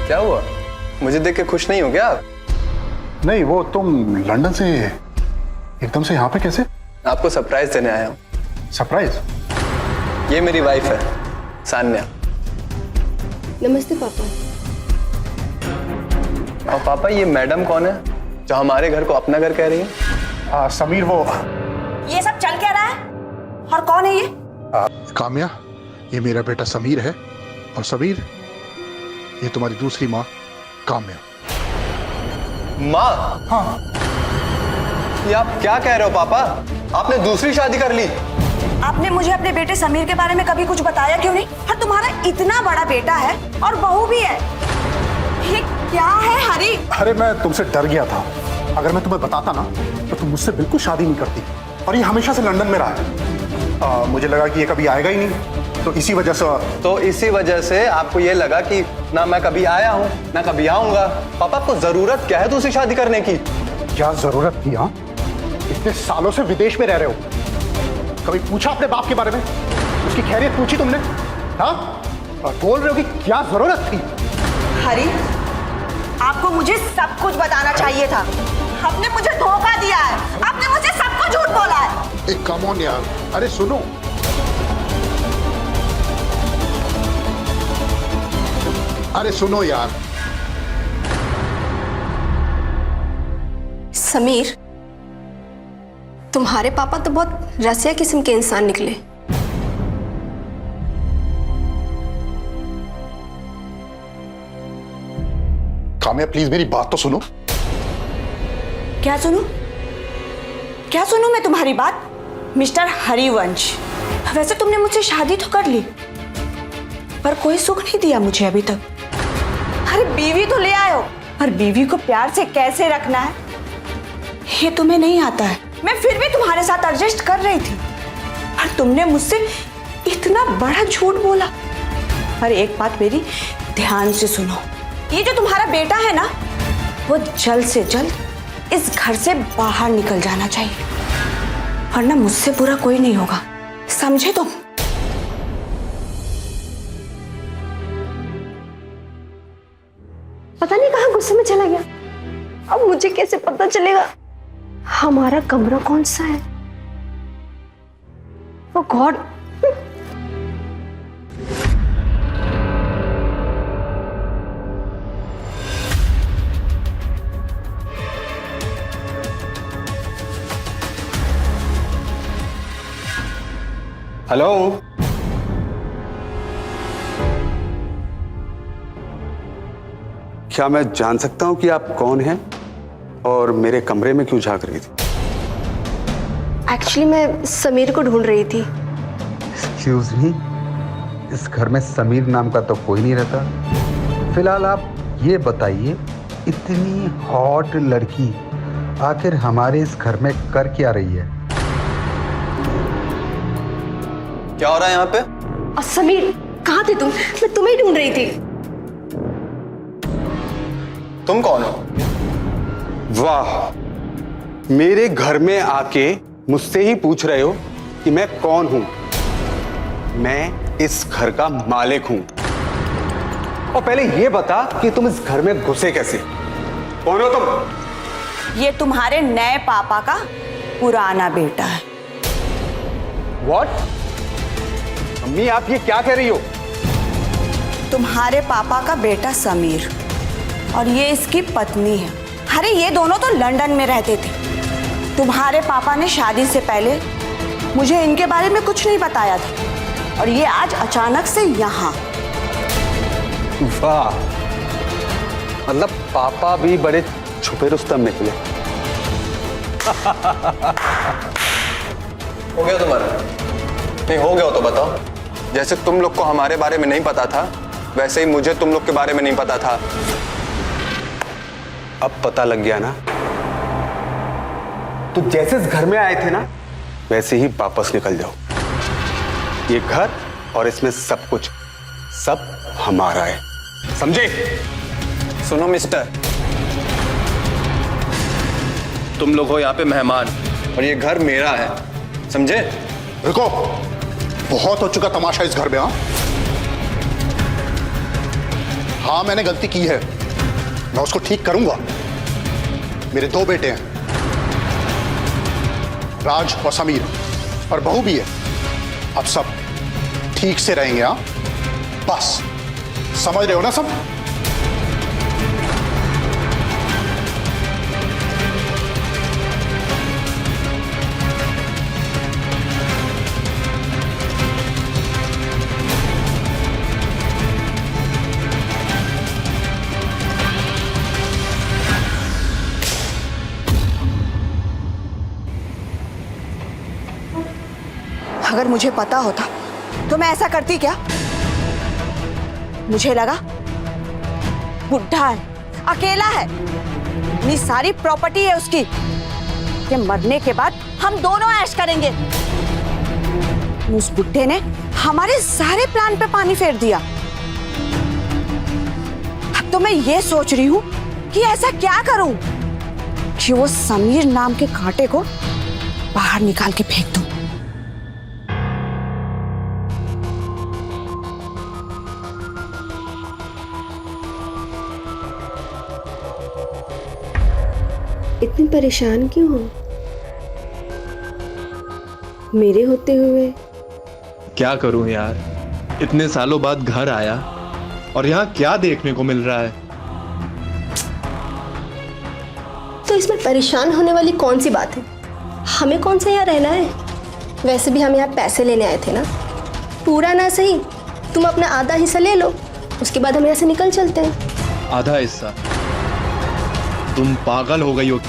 क्या हुआ, मुझे देख के खुश नहीं हो क्या आप? नहीं, वो तुम लंदन से एकदम से यहाँ पे कैसे? आपको सरप्राइज देने आया हूँ। सरप्राइज? ये मेरी वाइफ है सान्या। नमस्ते पापा। और पापा, ये मैडम कौन है जो हमारे घर को अपना घर कह रही है? समीर, वो ये सब चल क्या रहा है और कौन है ये? कामया, ये मेरा बेटा समीर है और समीर, ये तुम्हारी दूसरी माँ कामया। माँ? हाँ। ये आप क्या कह रहे हो पापा? आपने दूसरी शादी कर ली? आपने मुझे अपने बेटे समीर के बारे में कभी कुछ बताया क्यों नहीं? और तुम्हारा इतना बड़ा बेटा है और बहू भी है, ये क्या है हरी? अरे मैं तुमसे डर गया था, अगर मैं तुम्हें बताता ना तो तुम मुझसे बिल्कुल शादी नहीं करती। और ये हमेशा से लंदन में रहा है, मुझे लगा कि ये कभी आएगा ही नहीं, तो इसी वजह से आपको ये लगा कि ना मैं कभी आया हूँ ना कभी आऊंगा। पापा आपको जरूरत क्या है दूसरी शादी करने की? क्या जरूरत थी? हाँ, इतने सालों से विदेश में रह रहे हो, कभी पूछा अपने बाप के बारे में? उसकी खैरियत पूछी तुमने? हाँ, और बोल रहे हो कि क्या जरूरत थी? हरी, आपको मुझे सब कुछ बताना चाहिए था। आपने मुझे धोखा दिया है, आपने मुझे सब कुछ झूठ बोला है। एक कम ऑन यार, अरे सुनो, अरे सुनो यार। समीर, तुम्हारे पापा तो बहुत रसिया किस्म के इंसान निकले। काम्या प्लीज मेरी बात तो सुनो। क्या सुनूं? क्या सुनूं मैं तुम्हारी बात? मिस्टर हरिवंश, वैसे तुमने मुझसे शादी तो कर ली, पर कोई सुख नहीं दिया मुझे अभी तक। अरे बीवी तो ले आए हो, पर बीवी को प्यार से कैसे रखना है ये तुम्हें नहीं आता है। मैं फिर भी तुम्हारे साथ एडजस्ट कर रही थी, पर तुमने मुझसे इतना बड़ा झूठ बोला। पर एक बात मेरी ध्यान से सुनो, ये जो तुम्हारा बेटा है ना, वो जल्द से जल्द इस घर से बाहर निकल जाना चाहिए, वरना मुझसे बुरा कोई नहीं होगा, समझे तुम? पता नहीं कहाँ गुस्से में चला गया। अब मुझे कैसे पता चलेगा हमारा कमरा कौन सा है? ओह गॉड। हेलो, क्या मैं जान सकता हूं कि आप कौन हैं और मेरे कमरे में क्यों झांक रही थी? एक्चुअली मैं समीर को ढूंढ रही थी। एक्सक्यूज मी, इस घर में समीर नाम का तो कोई नहीं रहता। फिलहाल आप ये बताइए, इतनी हॉट लड़की आखिर हमारे इस घर में कर क्या रही है? क्या हो रहा है यहाँ पे? और समीर, कहाँ थे तुम? मैं तुम्हें ढूंढ रही थी। तुम कौन हो? वाह, मेरे घर में आके मुझसे ही पूछ रहे हो कि मैं कौन हूं? मैं इस घर का मालिक हूं। और पहले ये बता कि तुम इस घर में घुसे कैसे? कौन हो तुम? ये तुम्हारे नए पापा का पुराना बेटा है। What? अम्मी, आप ये क्या कह रही हो? तुम्हारे पापा का बेटा समीर, और ये इसकी पत्नी है। अरे ये दोनों तो लंदन में रहते थे। तुम्हारे पापा ने शादी से पहले मुझे इनके बारे में कुछ नहीं बताया था, और ये आज अचानक से यहाँ। वाह, मतलब पापा भी बड़े छुपे रुस्तम निकले। हो गया तुम्हारा? नहीं हो गया हो तो बताओ। जैसे तुम लोग को हमारे बारे में नहीं पता था, वैसे ही मुझे तुम लोग के बारे में नहीं पता था। अब पता लग गया ना? तो जैसे इस घर में आए थे ना, वैसे ही वापस निकल जाओ। ये घर और इसमें सब कुछ, सब हमारा है, समझे? सुनो मिस्टर, तुम लोग हो यहाँ पे मेहमान और ये घर मेरा है, समझे? रुको, बहुत हो चुका तमाशा इस घर में। हाँ, मैंने गलती की है, मैं उसको ठीक करूंगा। मेरे दो बेटे हैं, राज और समीर, और बहू भी है। अब सब ठीक से रहेंगे। हाँ, बस समझ रहे हो ना सब? अगर मुझे पता होता तो मैं ऐसा करती क्या? मुझे लगा बुढ़ा है, अकेला है, इतनी सारी प्रॉपर्टी है उसकी कि मरने के बाद हम दोनों ऐश करेंगे। उस बुढ़े ने हमारे सारे प्लान पे पानी फेर दिया। अब तो मैं ये सोच रही हूं कि ऐसा क्या करूं कि वो समीर नाम के कांटे को बाहर निकाल के फेंक दूं। इतनी परेशान क्यों हो मेरे होते हुए? क्या करूं यार, इतने सालों बाद घर आया और यहाँ क्या देखने को मिल रहा है। तो इसमें परेशान होने वाली कौन सी बात है? हमें कौन सा यहाँ रहना है? वैसे भी हम यहाँ पैसे लेने आए थे ना, पूरा ना सही तुम अपना आधा हिस्सा ले लो, उसके बाद हम यहाँ से निकल चलते हैं। आधा हिस्सा? तुम पागल हो गई हो?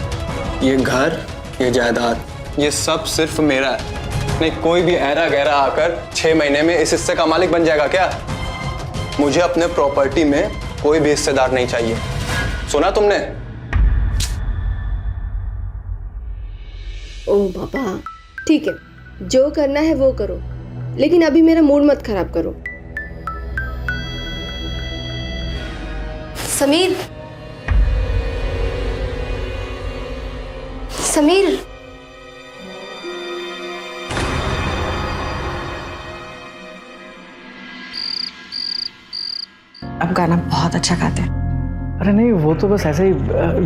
ये घर, ये जायदाद, ये सब सिर्फ मेरा है। नहीं, कोई भी ऐरा गहरा आकर 6 महीने में इस हिस्से का मालिक बन जाएगा क्या? मुझे अपने प्रॉपर्टी में कोई भी हिस्सेदार नहीं चाहिए, सुना तुमने? ओ बाबा, ठीक है, जो करना है वो करो, लेकिन अभी मेरा मूड मत खराब करो। समीर, समीर, अब गाना बहुत अच्छा गाते हैं। अरे नहीं, वो तो बस ऐसे ही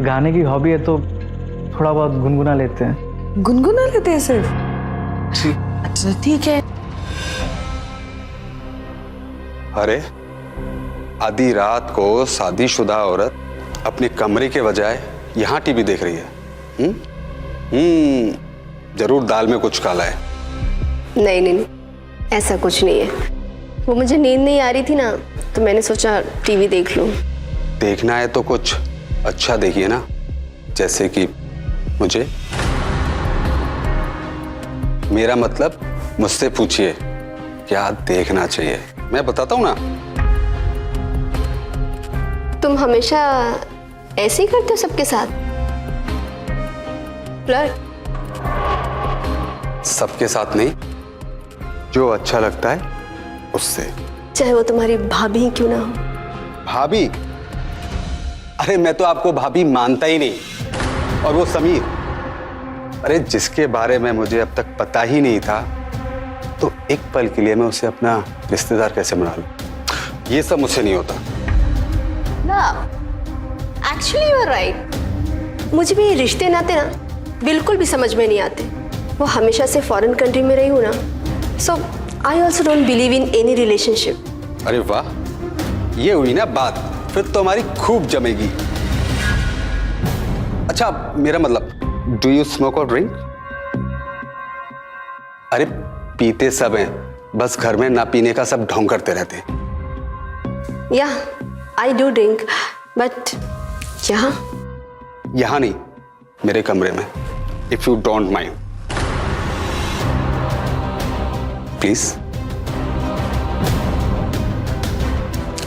गाने की हॉबी है तो थोड़ा बहुत गुनगुना लेते हैं। गुनगुना लेते हैं सिर्फ? अच्छा ठीक है। अरे आधी रात को शादीशुदा औरत अपने कमरे के बजाय यहाँ टीवी देख रही है। जरूर दाल में कुछ काला है। नहीं नहीं नहीं, ऐसा कुछ नहीं है। वो मुझे नींद नहीं आ रही थी ना, तो मैंने सोचा टीवी देख लूं। देखना है तो कुछ अच्छा देखिए ना, जैसे कि मुझे, मेरा मतलब मुझसे पूछिए क्या देखना चाहिए, मैं बताता हूं ना। तुम हमेशा ऐसे ही करते हो सबके साथ? फ्लर्ट? सबके साथ नहीं, जो अच्छा लगता है उससे, चाहे वो तुम्हारी भाभी ही क्यों ना हो। भाभी? अरे मैं तो आपको भाभी मानता ही नहीं। और वो समीर, अरे जिसके बारे में मुझे अब तक पता ही नहीं था, तो एक पल के लिए मैं उसे अपना रिश्तेदार कैसे बना लूं? ये सब मुझसे नहीं होता। ना, एक्चुअली यू आर राइट। मुझे भी रिश्ते नाते ना बिल्कुल भी समझ में नहीं आते। वो हमेशा से फॉरेन कंट्री में रही हूँ ना, so I also don't believe in any relationship. अरे वाह, ये हुई ना बात, फिर तो हमारी खूब जमेगी। अच्छा, मेरा मतलब, डू यू स्मोक और ड्रिंक? अरे पीते सब हैं, बस घर में ना पीने का सब ढोंग करते रहते हैं। या आई डू ड्रिंक, बट यहाँ? यहाँ नहीं, मेरे कमरे में, if you don't mind please.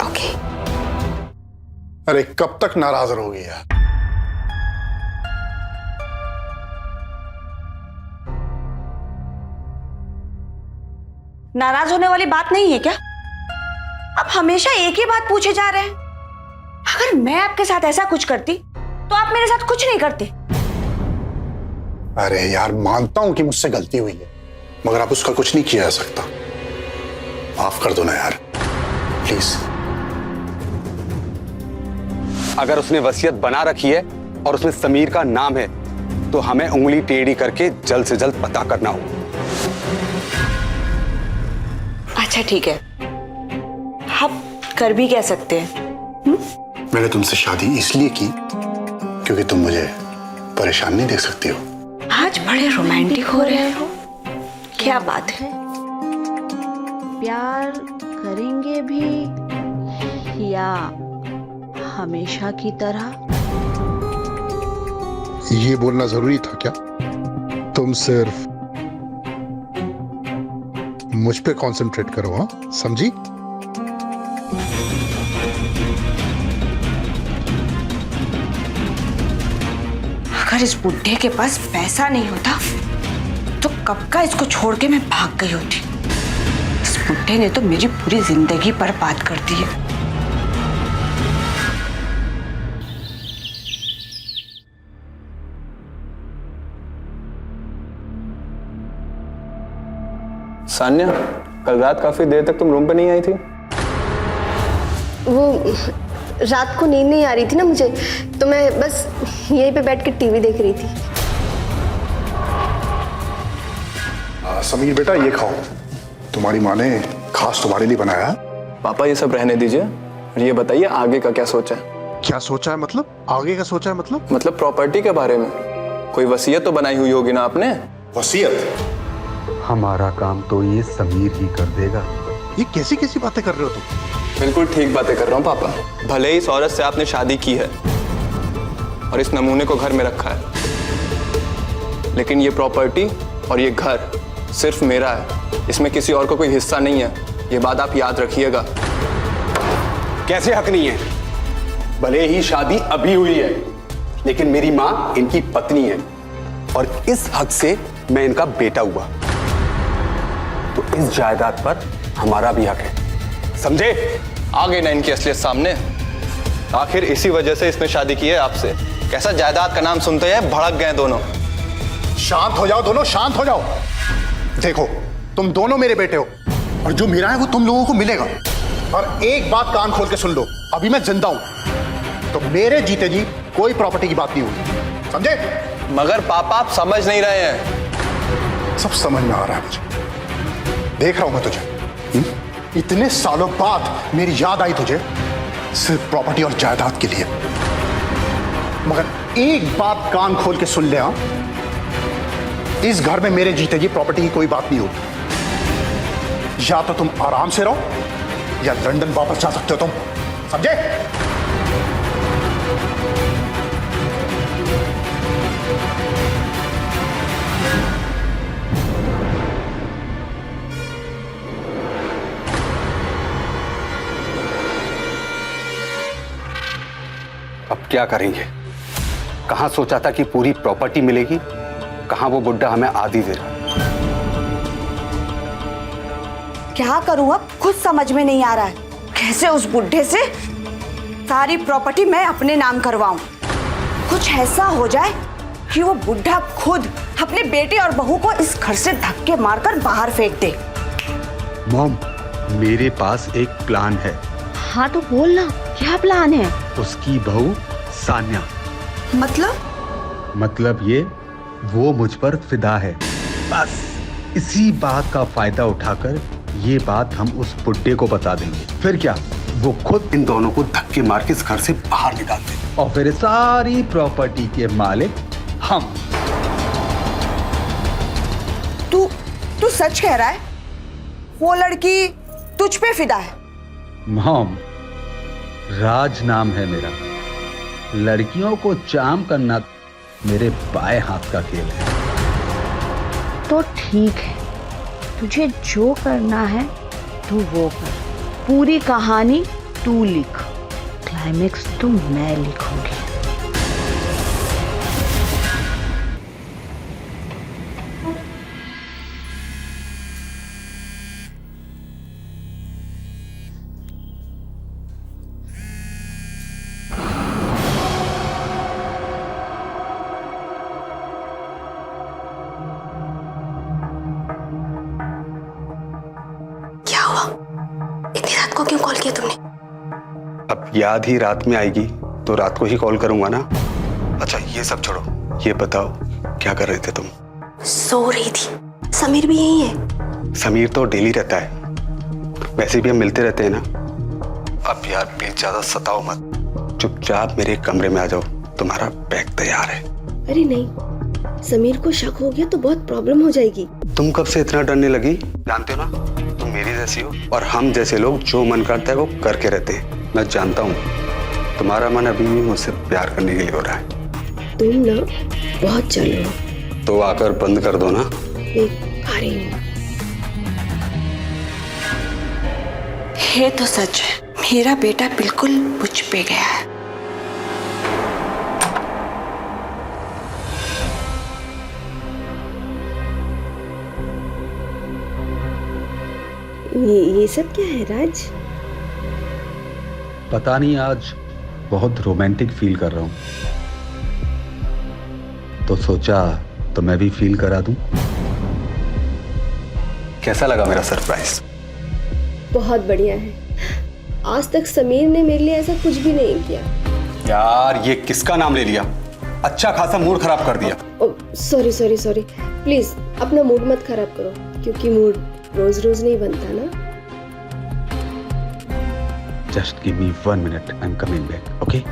Okay. अरे कब तक नाराज रहोगी यार? नाराज होने वाली बात नहीं है क्या? आप हमेशा एक ही बात पूछे जा रहे हैं। अगर मैं आपके साथ ऐसा कुछ करती तो आप मेरे साथ कुछ नहीं करते। अरे यार, मानता हूं कि मुझसे गलती हुई है, मगर अब उसका कुछ नहीं किया जा सकता। माफ कर दो ना यार, प्लीज। अगर उसने वसीयत बना रखी है और उसमें समीर का नाम है, तो हमें उंगली टेढ़ी करके जल्द से जल्द पता करना होगा। अच्छा ठीक है, आप कर भी कह सकते हैं। मैंने तुमसे शादी इसलिए की क्योंकि तुम मुझे परेशान नहीं देख सकती हो। आज बड़े रोमांटिक हो रहे हो, क्या बात है? प्यार करेंगे भी या हमेशा की तरह? ये बोलना जरूरी था क्या? तुम सिर्फ मुझ पे कंसंट्रेट करो, हाँ, समझी? अगर इस बुढ़े के पास पैसा नहीं होता तो कब का इसको छोड़ के मैं भाग गई होती। इस बुढ़े ने तो मेरी पूरी जिंदगी बर्बाद कर दी है। सान्या, कल रात काफी देर तक तुम रूम पे नहीं आई थी। वो रात को नींद नहीं आ रही थी ना मुझे, तो मैं बस यहीं पे बैठ के टीवी देख रही थी। समीर बेटा, ये खाओ, तुम्हारी माँ ने खास तुम्हारे लिए बनाया है। पापा ये सब रहने दीजिए और ये बताइए आगे का क्या सोचा है? क्या सोचा है मतलब? आगे का सोचा है मतलब? मतलब प्रॉपर्टी के बारे में कोई वसीयत तो बनाई हुई होगी ना आपने? वसीयत? हमारा काम तो ये समीर ही कर देगा। ये कैसी कैसी बातें कर रहे हो तुम? बिल्कुल ठीक बातें कर रहा हूँ पापा। भले ही इस औरत से आपने शादी की है और इस नमूने को घर में रखा है, लेकिन ये प्रॉपर्टी और ये घर सिर्फ मेरा है, इसमें किसी और को कोई हिस्सा नहीं है। ये बात आप याद रखिएगा। कैसे हक नहीं है? भले ही शादी अभी हुई है, लेकिन मेरी माँ इनकी पत्नी है और इस हक से मैं इनका बेटा हुआ, तो इस जायदाद पर हमारा भी हक है, समझे? आ गई ना इनकी असलियत सामने। आखिर इसी वजह से इसने शादी की है आपसे। कैसा जायदाद का नाम सुनते हैं भड़क गए दोनों। शांत हो जाओ दोनों, शांत हो जाओ। देखो, तुम दोनों मेरे बेटे हो और जो मेरा है वो तुम लोगों को मिलेगा। और एक बात कान खोल के सुन लो, अभी मैं जिंदा हूं तो मेरे जीते जी कोई प्रॉपर्टी की बात नहीं होगी, समझे? मगर पापा आप समझ नहीं रहे हैं। सब समझ में आ रहा है मुझे, देख रहा हूं मैं तुझे। इतने सालों बाद मेरी याद आई तुझे सिर्फ प्रॉपर्टी और जायदाद के लिए। मगर एक बात कान खोल के सुन ले, हाँ, इस घर में मेरे जीते जी प्रॉपर्टी की कोई बात नहीं होगी। या तो तुम आराम से रहो या लंदन वापस जा सकते हो तुम, समझे? अब क्या करेंगे? कहां सोचा था कि पूरी प्रॉपर्टी मिलेगी, कहां वो बुड्ढा हमें आधी दे रहा। क्या करूं अब खुद समझ में नहीं आ रहा है। कैसे उस बुढ़े से सारी प्रॉपर्टी मैं अपने नाम करवाऊं। कुछ ऐसा हो जाए कि वो बुढ़ा खुद अपने बेटे और बहू को इस घर से धक्के मारकर बाहर फेंक दे। मॉम, मेरे पास एक प्लान है। हाँ तो बोल ना, क्या प्लान है? उसकी बहू सान्या। मतलब ये वो मुझ पर फिदा है। बस इसी बात का फायदा उठाकर ये बात हम उस बुड्ढे को बता देंगे। फिर क्या, वो खुद इन दोनों को धक्के मार के इस घर से बाहर निकाल दे और फिर सारी प्रॉपर्टी के मालिक हम। तू सच कह रहा है? वो लड़की तुझ पे फिदा है? मॉम, राज नाम है मेरा। लड़कियों को चाम करना मेरे बाएं हाथ का खेल है। तो ठीक है, तुझे जो करना है तू वो कर। पूरी कहानी तू लिख, क्लाइमेक्स तो मैं लिखूंगी। इतनी रात को क्यों कॉल किया तुमने? अब याद ही रात में आएगी तो रात को ही कॉल करूंगा ना। अच्छा ये सब छोड़ो, ये बताओ क्या कर रहे थे तुम? सो रही थी। समीर भी यही है? समीर तो डेली रहता है, वैसे भी हम मिलते रहते हैं ना। अब यार प्लीज ज्यादा सताओ मत, चुपचाप मेरे कमरे में आ जाओ, तुम्हारा बैग तैयार है। अरे नहीं, समीर को शक हो गया तो बहुत प्रॉब्लम हो जाएगी। तुम कब से इतना डरने लगी? जानते हो ना, तुम मेरी जैसी हो और हम जैसे लोग जो मन करता है वो करके रहते हैं। मैं जानता हूँ तुम्हारा मन अभी भी मुझसे प्यार करने के लिए हो रहा है। तुम ना बहुत चालू हो। तो आकर बंद कर दो ना। एक आ रही हूँ। ये तो सच है, मेरा बेटा बिल्कुल मुझ पे गया है। ये सब क्या है राज? पता नहीं, आज बहुत रोमांटिक फील कर रहा हूं, तो सोचा तो मैं भी फील करा दूं। कैसा लगा मेरा सरप्राइज? बहुत बढ़िया है। आज तक समीर ने मेरे लिए ऐसा कुछ भी नहीं किया। यार ये किसका नाम ले लिया? अच्छा खासा मूड खराब कर दिया। सॉरी सॉरी सॉरी, प्लीज अपना मूड मत खराब करो, क्योंकि मूड रोज रोज नहीं बनता ना। Just give me 1 minute, I am coming back, okay?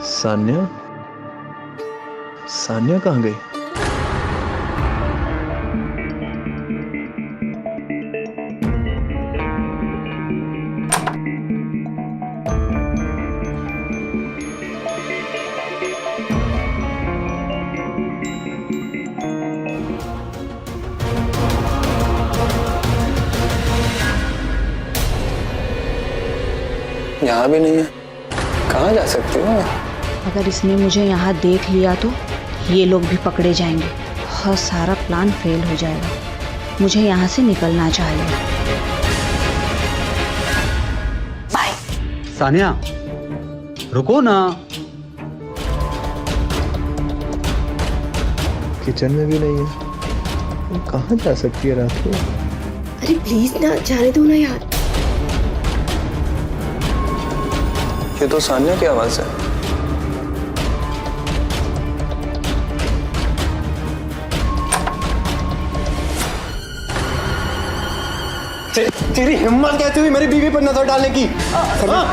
Sanya, Sanya कहाँ गई? यहाँ भी नहीं है, कहाँ जा सकती हूँ मैं? अगर इसने मुझे यहाँ देख लिया तो ये लोग भी पकड़े जाएंगे और सारा प्लान फेल हो जाएगा। मुझे यहाँ से निकलना चाहिए। बाय। सानिया रुको ना। किचन में भी नहीं है, कहाँ जा सकती है रात को? अरे प्लीज ना, जाने दो ना यार। ये तो सान्या की आवाज है। तेरी हिम्मत कैसे हुई मेरी बीवी पर नजर डालने की?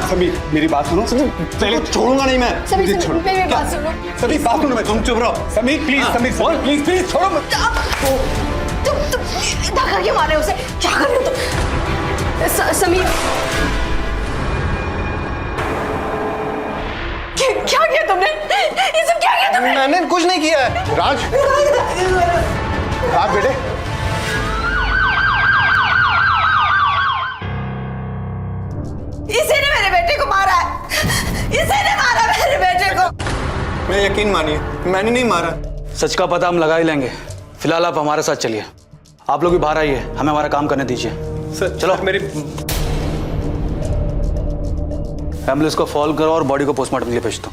समीर मेरी बात सुनो, पहले छोड़ूंगा नहीं मैं। समीर मेरी बात सुनो। समीर बात सुनो, मैं तुम चुप रहो। Sameer please, Sameer please please छोड़ो मत। तुम धक्का क्यों मारे उसे? क्या कर रहे हो तुम? समीर क्या किया तुमने? ये सब क्या किया तुमने? मैंने कुछ नहीं किया है। राज, राज बेटे, इसी ने मेरे बेटे को मारा है, इसी ने मारा मेरे बेटे को। मैं यकीन मानिए, मैंने नहीं मारा। सच का पता हम लगा ही लेंगे। फिलहाल आप हमारे साथ चलिए। आप लोग भी बाहर आइए, हमें हमारा काम करने दीजिए। सर चलो। मेरी एम्बुलेंस को कॉल करो और बॉडी को पोस्टमार्टम के लिए भेज दो।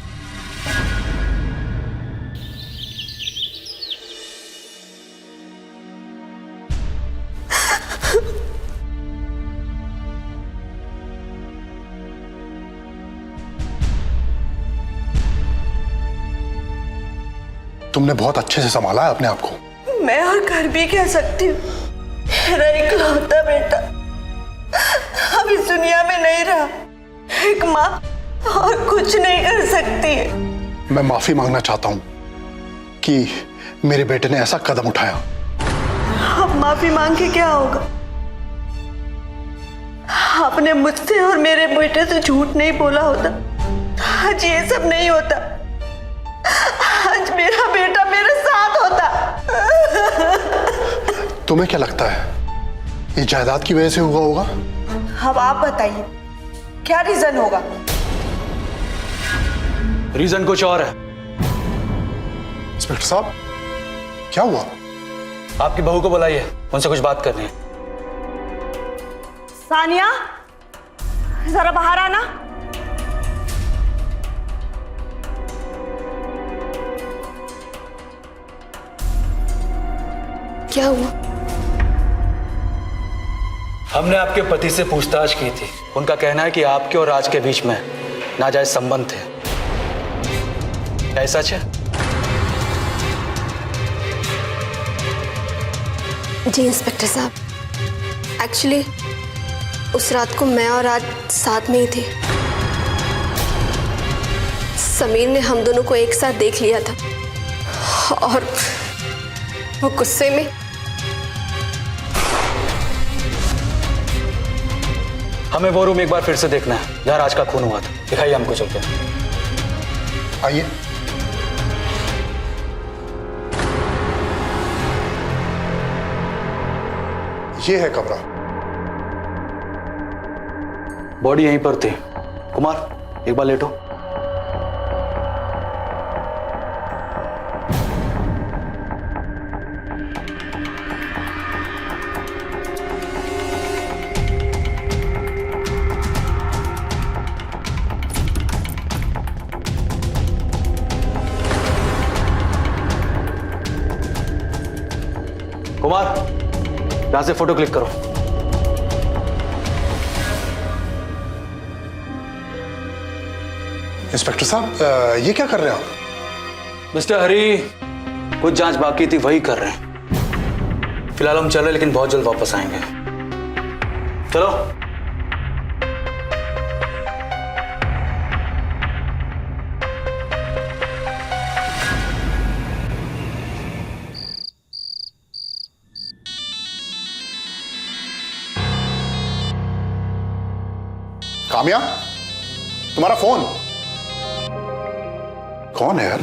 तुमने बहुत अच्छे से संभाला है अपने आप को। मैं और कर भी कह सकती हूँ, मेरा इकलौता बेटा अब इस दुनिया में नहीं रहा। एक माँ और कुछ नहीं कर सकती है। मैं माफी मांगना चाहता हूँ कि मेरे बेटे ने ऐसा कदम उठाया। अब माफी मांग के क्या होगा? आपने मुझसे और मेरे बेटे से झूठ नहीं बोला होता, आज ये सब नहीं होता। आज मेरा बेटा मेरे साथ होता। तुम्हें क्या लगता है ये जायदाद की वजह से हुआ होगा? अब आप बताइए क्या रीजन होगा? रीजन कुछ और है। इंस्पेक्टर साहब, क्या हुआ? आपकी बहू को बुलाइए, उनसे कुछ बात करनी है। सानिया, जरा बाहर आना। क्या हुआ? हमने आपके पति से पूछताछ की थी। उनका कहना है कि आपके और राज के बीच में नाजायज संबंध थे। क्या ये सच है? जी इंस्पेक्टर साहब, एक्चुअली उस रात को मैं और राज साथ में ही थे। समीर ने हम दोनों को एक साथ देख लिया था और वो गुस्से में हमें वो रूम एक बार फिर से देखना है जहाँ राज का खून हुआ था। दिखाइए हमको चल के। आइए। ये है कमरा। बॉडी यहीं पर थी। कुमार एक बार लेटो। कुमार यहां से फोटो क्लिक करो। इंस्पेक्टर साहब ये क्या कर रहे हैं आप? मिस्टर हरी, कुछ जांच बाकी थी वही कर रहे हैं। फिलहाल हम चल रहे लेकिन बहुत जल्द वापस आएंगे। चलो। काम्या, तुम्हारा फोन कौन है यार?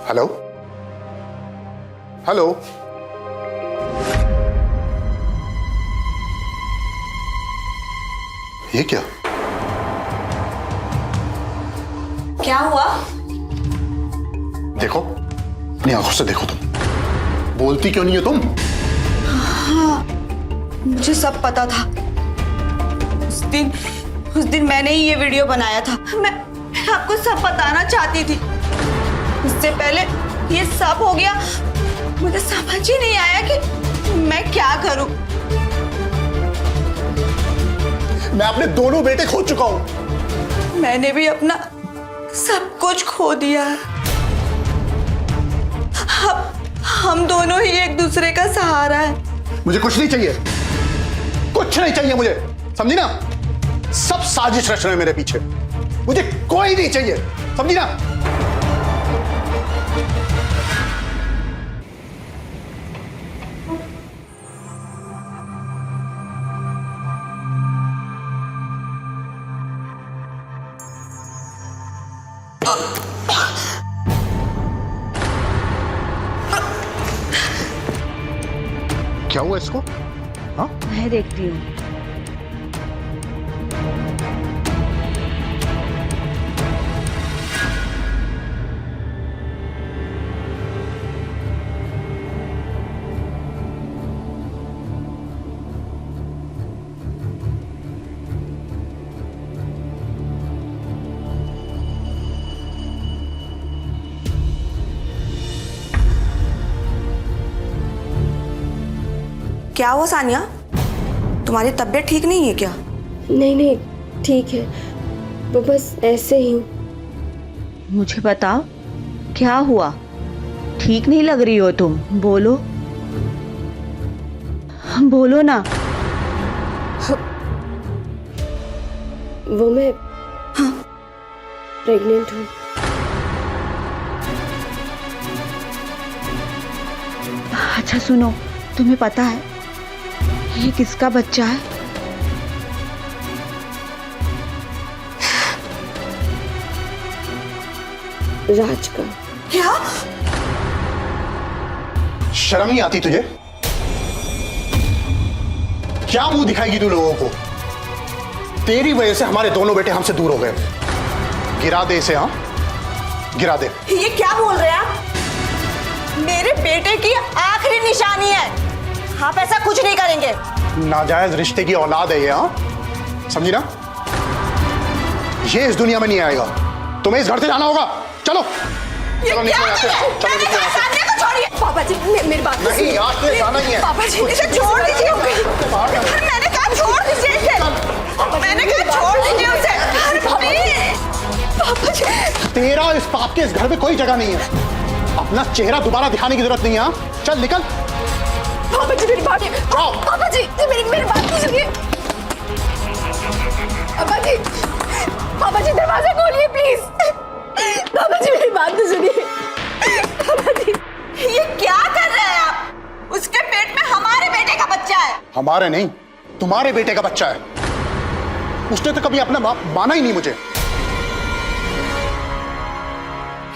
Hello hello. ये क्या? क्या हुआ? देखो, अपनी आंखों से देखो। तुम बोलती क्यों नहीं हो तुम? हाँ, मुझे सब पता था। उस दिन मैंने ही ये वीडियो बनाया था। मैं आपको सब बताना चाहती थी। उससे पहले ये सब हो गया, मुझे समझ ही नहीं आया कि मैं क्या करूं। मैं अपने दोनों बेटे खो चुका हूं। मैंने भी अपना सब कुछ खो दिया। अब हम दोनों ही एक दूसरे का सहारा है। मुझे कुछ नहीं चाहिए, कुछ नहीं चाहिए मुझे, समझी ना? सब साजिश रच रहे हैं मेरे पीछे। मुझे कोई नहीं चाहिए, समझी ना? क्या हुआ इसको? हाँ? मैं देखती हूँ। क्या हुआ सानिया? तुम्हारी तबीयत ठीक नहीं है क्या? नहीं ठीक है, वो बस ऐसे ही। मुझे बताओ क्या हुआ? ठीक नहीं लग रही हो तुम, बोलो बोलो ना। वो मैं प्रेग्नेंट हूँ। अच्छा सुनो, तुम्हें पता है ये किसका बच्चा है? राज का। क्या? शर्म नहीं आती तुझे? क्या मुंह दिखाएगी तू लोगों को? तेरी वजह से हमारे दोनों बेटे हमसे दूर हो गए। गिरा दे इसे, हाँ गिरा दे। ये क्या बोल रहे हैं आप? मेरे बेटे की आखिरी निशानी है। आप ऐसा कुछ नहीं करेंगे। नाजायज रिश्ते की औलाद है ये, हाँ समझी ना? ये इस दुनिया में नहीं आएगा। तुम्हें इस घर से जाना होगा। चलो चलो निकलो यहाँ से। चलो निकलो यहाँ से। छोड़िए पापा जी, मेरी बात नहीं, यहाँ से जाना ही है। पापा जी इसे छोड़ दीजिए। मैंने कहा छोड़ दीजिए इसे। मैंने कहा छोड़ दीजिए उसे। पापा जी, तेरा इस पाप के इस घर में कोई जगह नहीं है। अपना चेहरा दोबारा दिखाने की जरूरत नहीं है, हाँ? चल निकल। पापा जी मेरी बात, पापा जी मेरी बात तो सुनिए। पापा जी दरवाजा खोलिए। हमारे नहीं, तुम्हारे बेटे का बच्चा है। उसने तो कभी अपना बाप माना ही नहीं मुझे।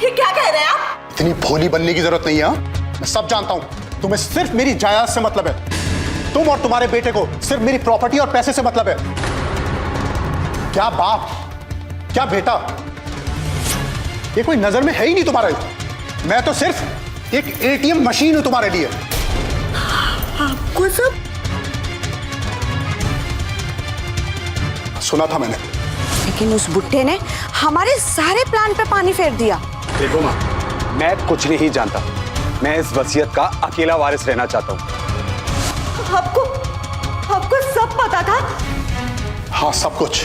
ये क्या कह रहे हैं आप? इतनी भोली बनने की जरूरत नहीं है। मैं सब जानता हूं। तुम्हें सिर्फ मेरी जायदाद से मतलब है। तुम और तुम्हारे बेटे को सिर्फ मेरी प्रॉपर्टी और पैसे से मतलब है। क्या बाप, क्या बेटा, ये कोई नजर में है ही नहीं तुम्हारे। मैं तो सिर्फ एक एटीएम मशीन हूं तुम्हारे लिए। आपको सब सुना था मैंने। लेकिन उस बुट्टे ने हमारे सारे प्लान पे पानी फेर दिया। देखो माँ, मैं कुछ नहीं जानता। मैं इस वसीयत का अकेला वारिस रहना चाहता हूँ। आपको सब पता था? हाँ, सब कुछ।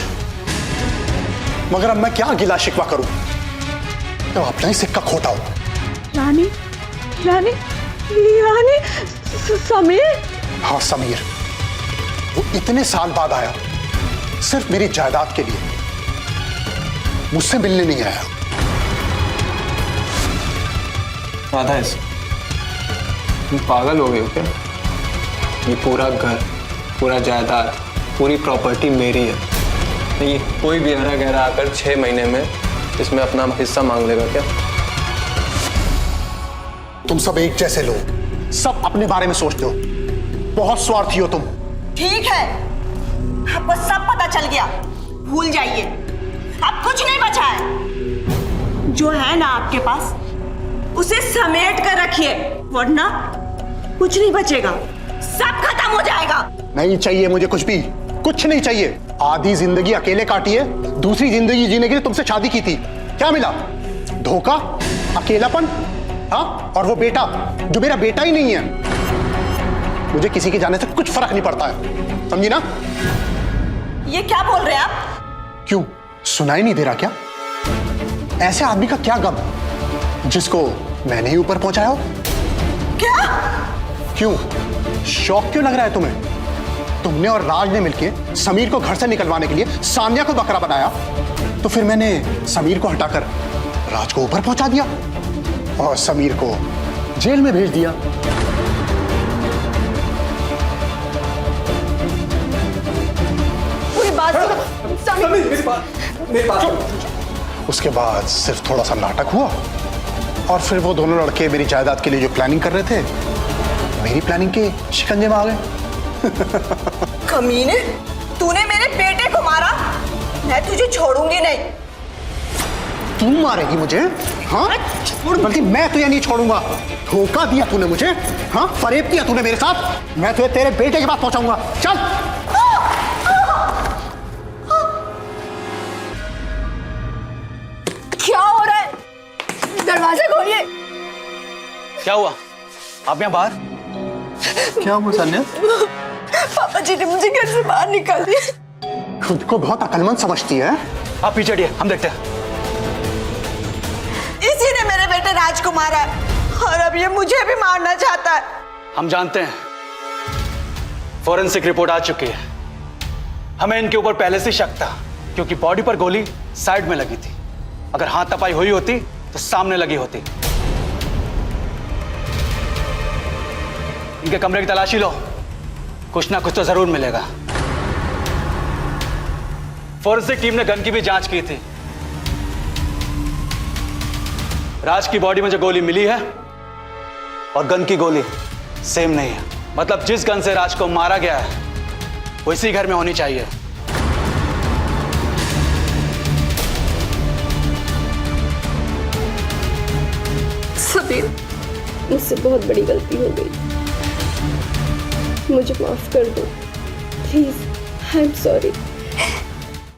मगर अब मैं क्या गिला शिकवा करूं? तो अपना ही सिक्का खोटा हो। रानी रानी रानी समीर। हाँ, समीर। वो इतने साल बाद आया सिर्फ मेरी जायदाद के लिए, मुझसे मिलने नहीं आया। राधा, तुम पागल हो गए हो क्या? ये पूरा घर, पूरा जायदाद, पूरी प्रॉपर्टी मेरी है। नहीं, कोई भी हरा गहरा आकर 6 महीने में इसमें अपना हिस्सा मांग लेगा क्या? तुम सब एक जैसे लोग, सब अपने बारे में सोचते हो। बहुत स्वार्थी हो तुम। ठीक है, आपको सब पता चल गया। भूल जाइए, अब कुछ नहीं बचा है। जो है ना आपके पास, उसे समेट कर रखिए, वरना कुछ नहीं बचेगा, सब खत्म हो जाएगा। नहीं चाहिए मुझे कुछ भी, कुछ नहीं चाहिए। आधी जिंदगी अकेले काटी है, दूसरी जिंदगी जीने के लिए तुमसे शादी की थी। क्या मिला? धोखा, अकेलापन, हाँ? और वो बेटा जो मेरा बेटा ही नहीं है। मुझे किसी के जाने से कुछ फर्क नहीं पड़ता है, समझी ना? ये क्या बोल रहे हैं आप? क्यों, सुनाई नहीं दे रहा क्या? ऐसे आदमी का क्या गम जिसको मैंने ही ऊपर पहुंचाया हो? क्या? क्यों, शौक क्यों लग रहा है तुम्हें? तुमने और राज ने मिलके समीर को घर से निकलवाने के लिए सान्या को बकरा बनाया, तो फिर मैंने समीर को हटाकर राज को ऊपर पहुंचा दिया और समीर को जेल में भेज दिया। पूरी बात मेरी बात। उसके बाद सिर्फ थोड़ा सा नाटक हुआ और फिर वो दोनों लड़के मेरी जायदाद के लिए जो प्लानिंग कर रहे थे, मेरी प्लानिंग के शिकंजे में आ गए। कमीने, तूने मेरे बेटे को मारा, मैं तुझे छोड़ूंगी नहीं। तू मारेगी मुझे? हाँ, बल्कि मैं तुझे नहीं छोड़ूंगा। धोखा दिया तूने मुझे, हाँ, फरेब किया तूने मेरे साथ। मैं तुझे तेरे बेटे के पास पहुंचाऊंगा। चल। क्या हो रहा है? दरवाजा खोलिए। क्या हुआ? आप यहाँ बाहर? क्या हुआ सान्या? पापा जी ने मुझे घर से बाहर निकाल दिया। खुद को बहुत अकलमंद समझती है। आप पीछे हटिए, हम देखते हैं। इसी ने मेरे बेटे राज को मारा है और अब ये मुझे भी मारना चाहता है। हम जानते हैं, फॉरेंसिक रिपोर्ट आ चुकी है। हमें इनके ऊपर पहले से शक था, क्योंकि बॉडी पर गोली साइड में लगी थी। अगर हाथ तपाई हुई होती तो सामने लगी होती। इनके कमरे की तलाशी लो, कुछ ना कुछ तो जरूर मिलेगा। फॉरेंसिक टीम ने गन की भी जांच की थी। राज की बॉडी में जो गोली मिली है और गन की गोली सेम नहीं है। मतलब जिस गन से राज को मारा गया है वो इसी घर में होनी चाहिए। समीर, मुझसे बहुत बड़ी गलती हो गई, मुझे माफ कर दो प्लीज। I am sorry.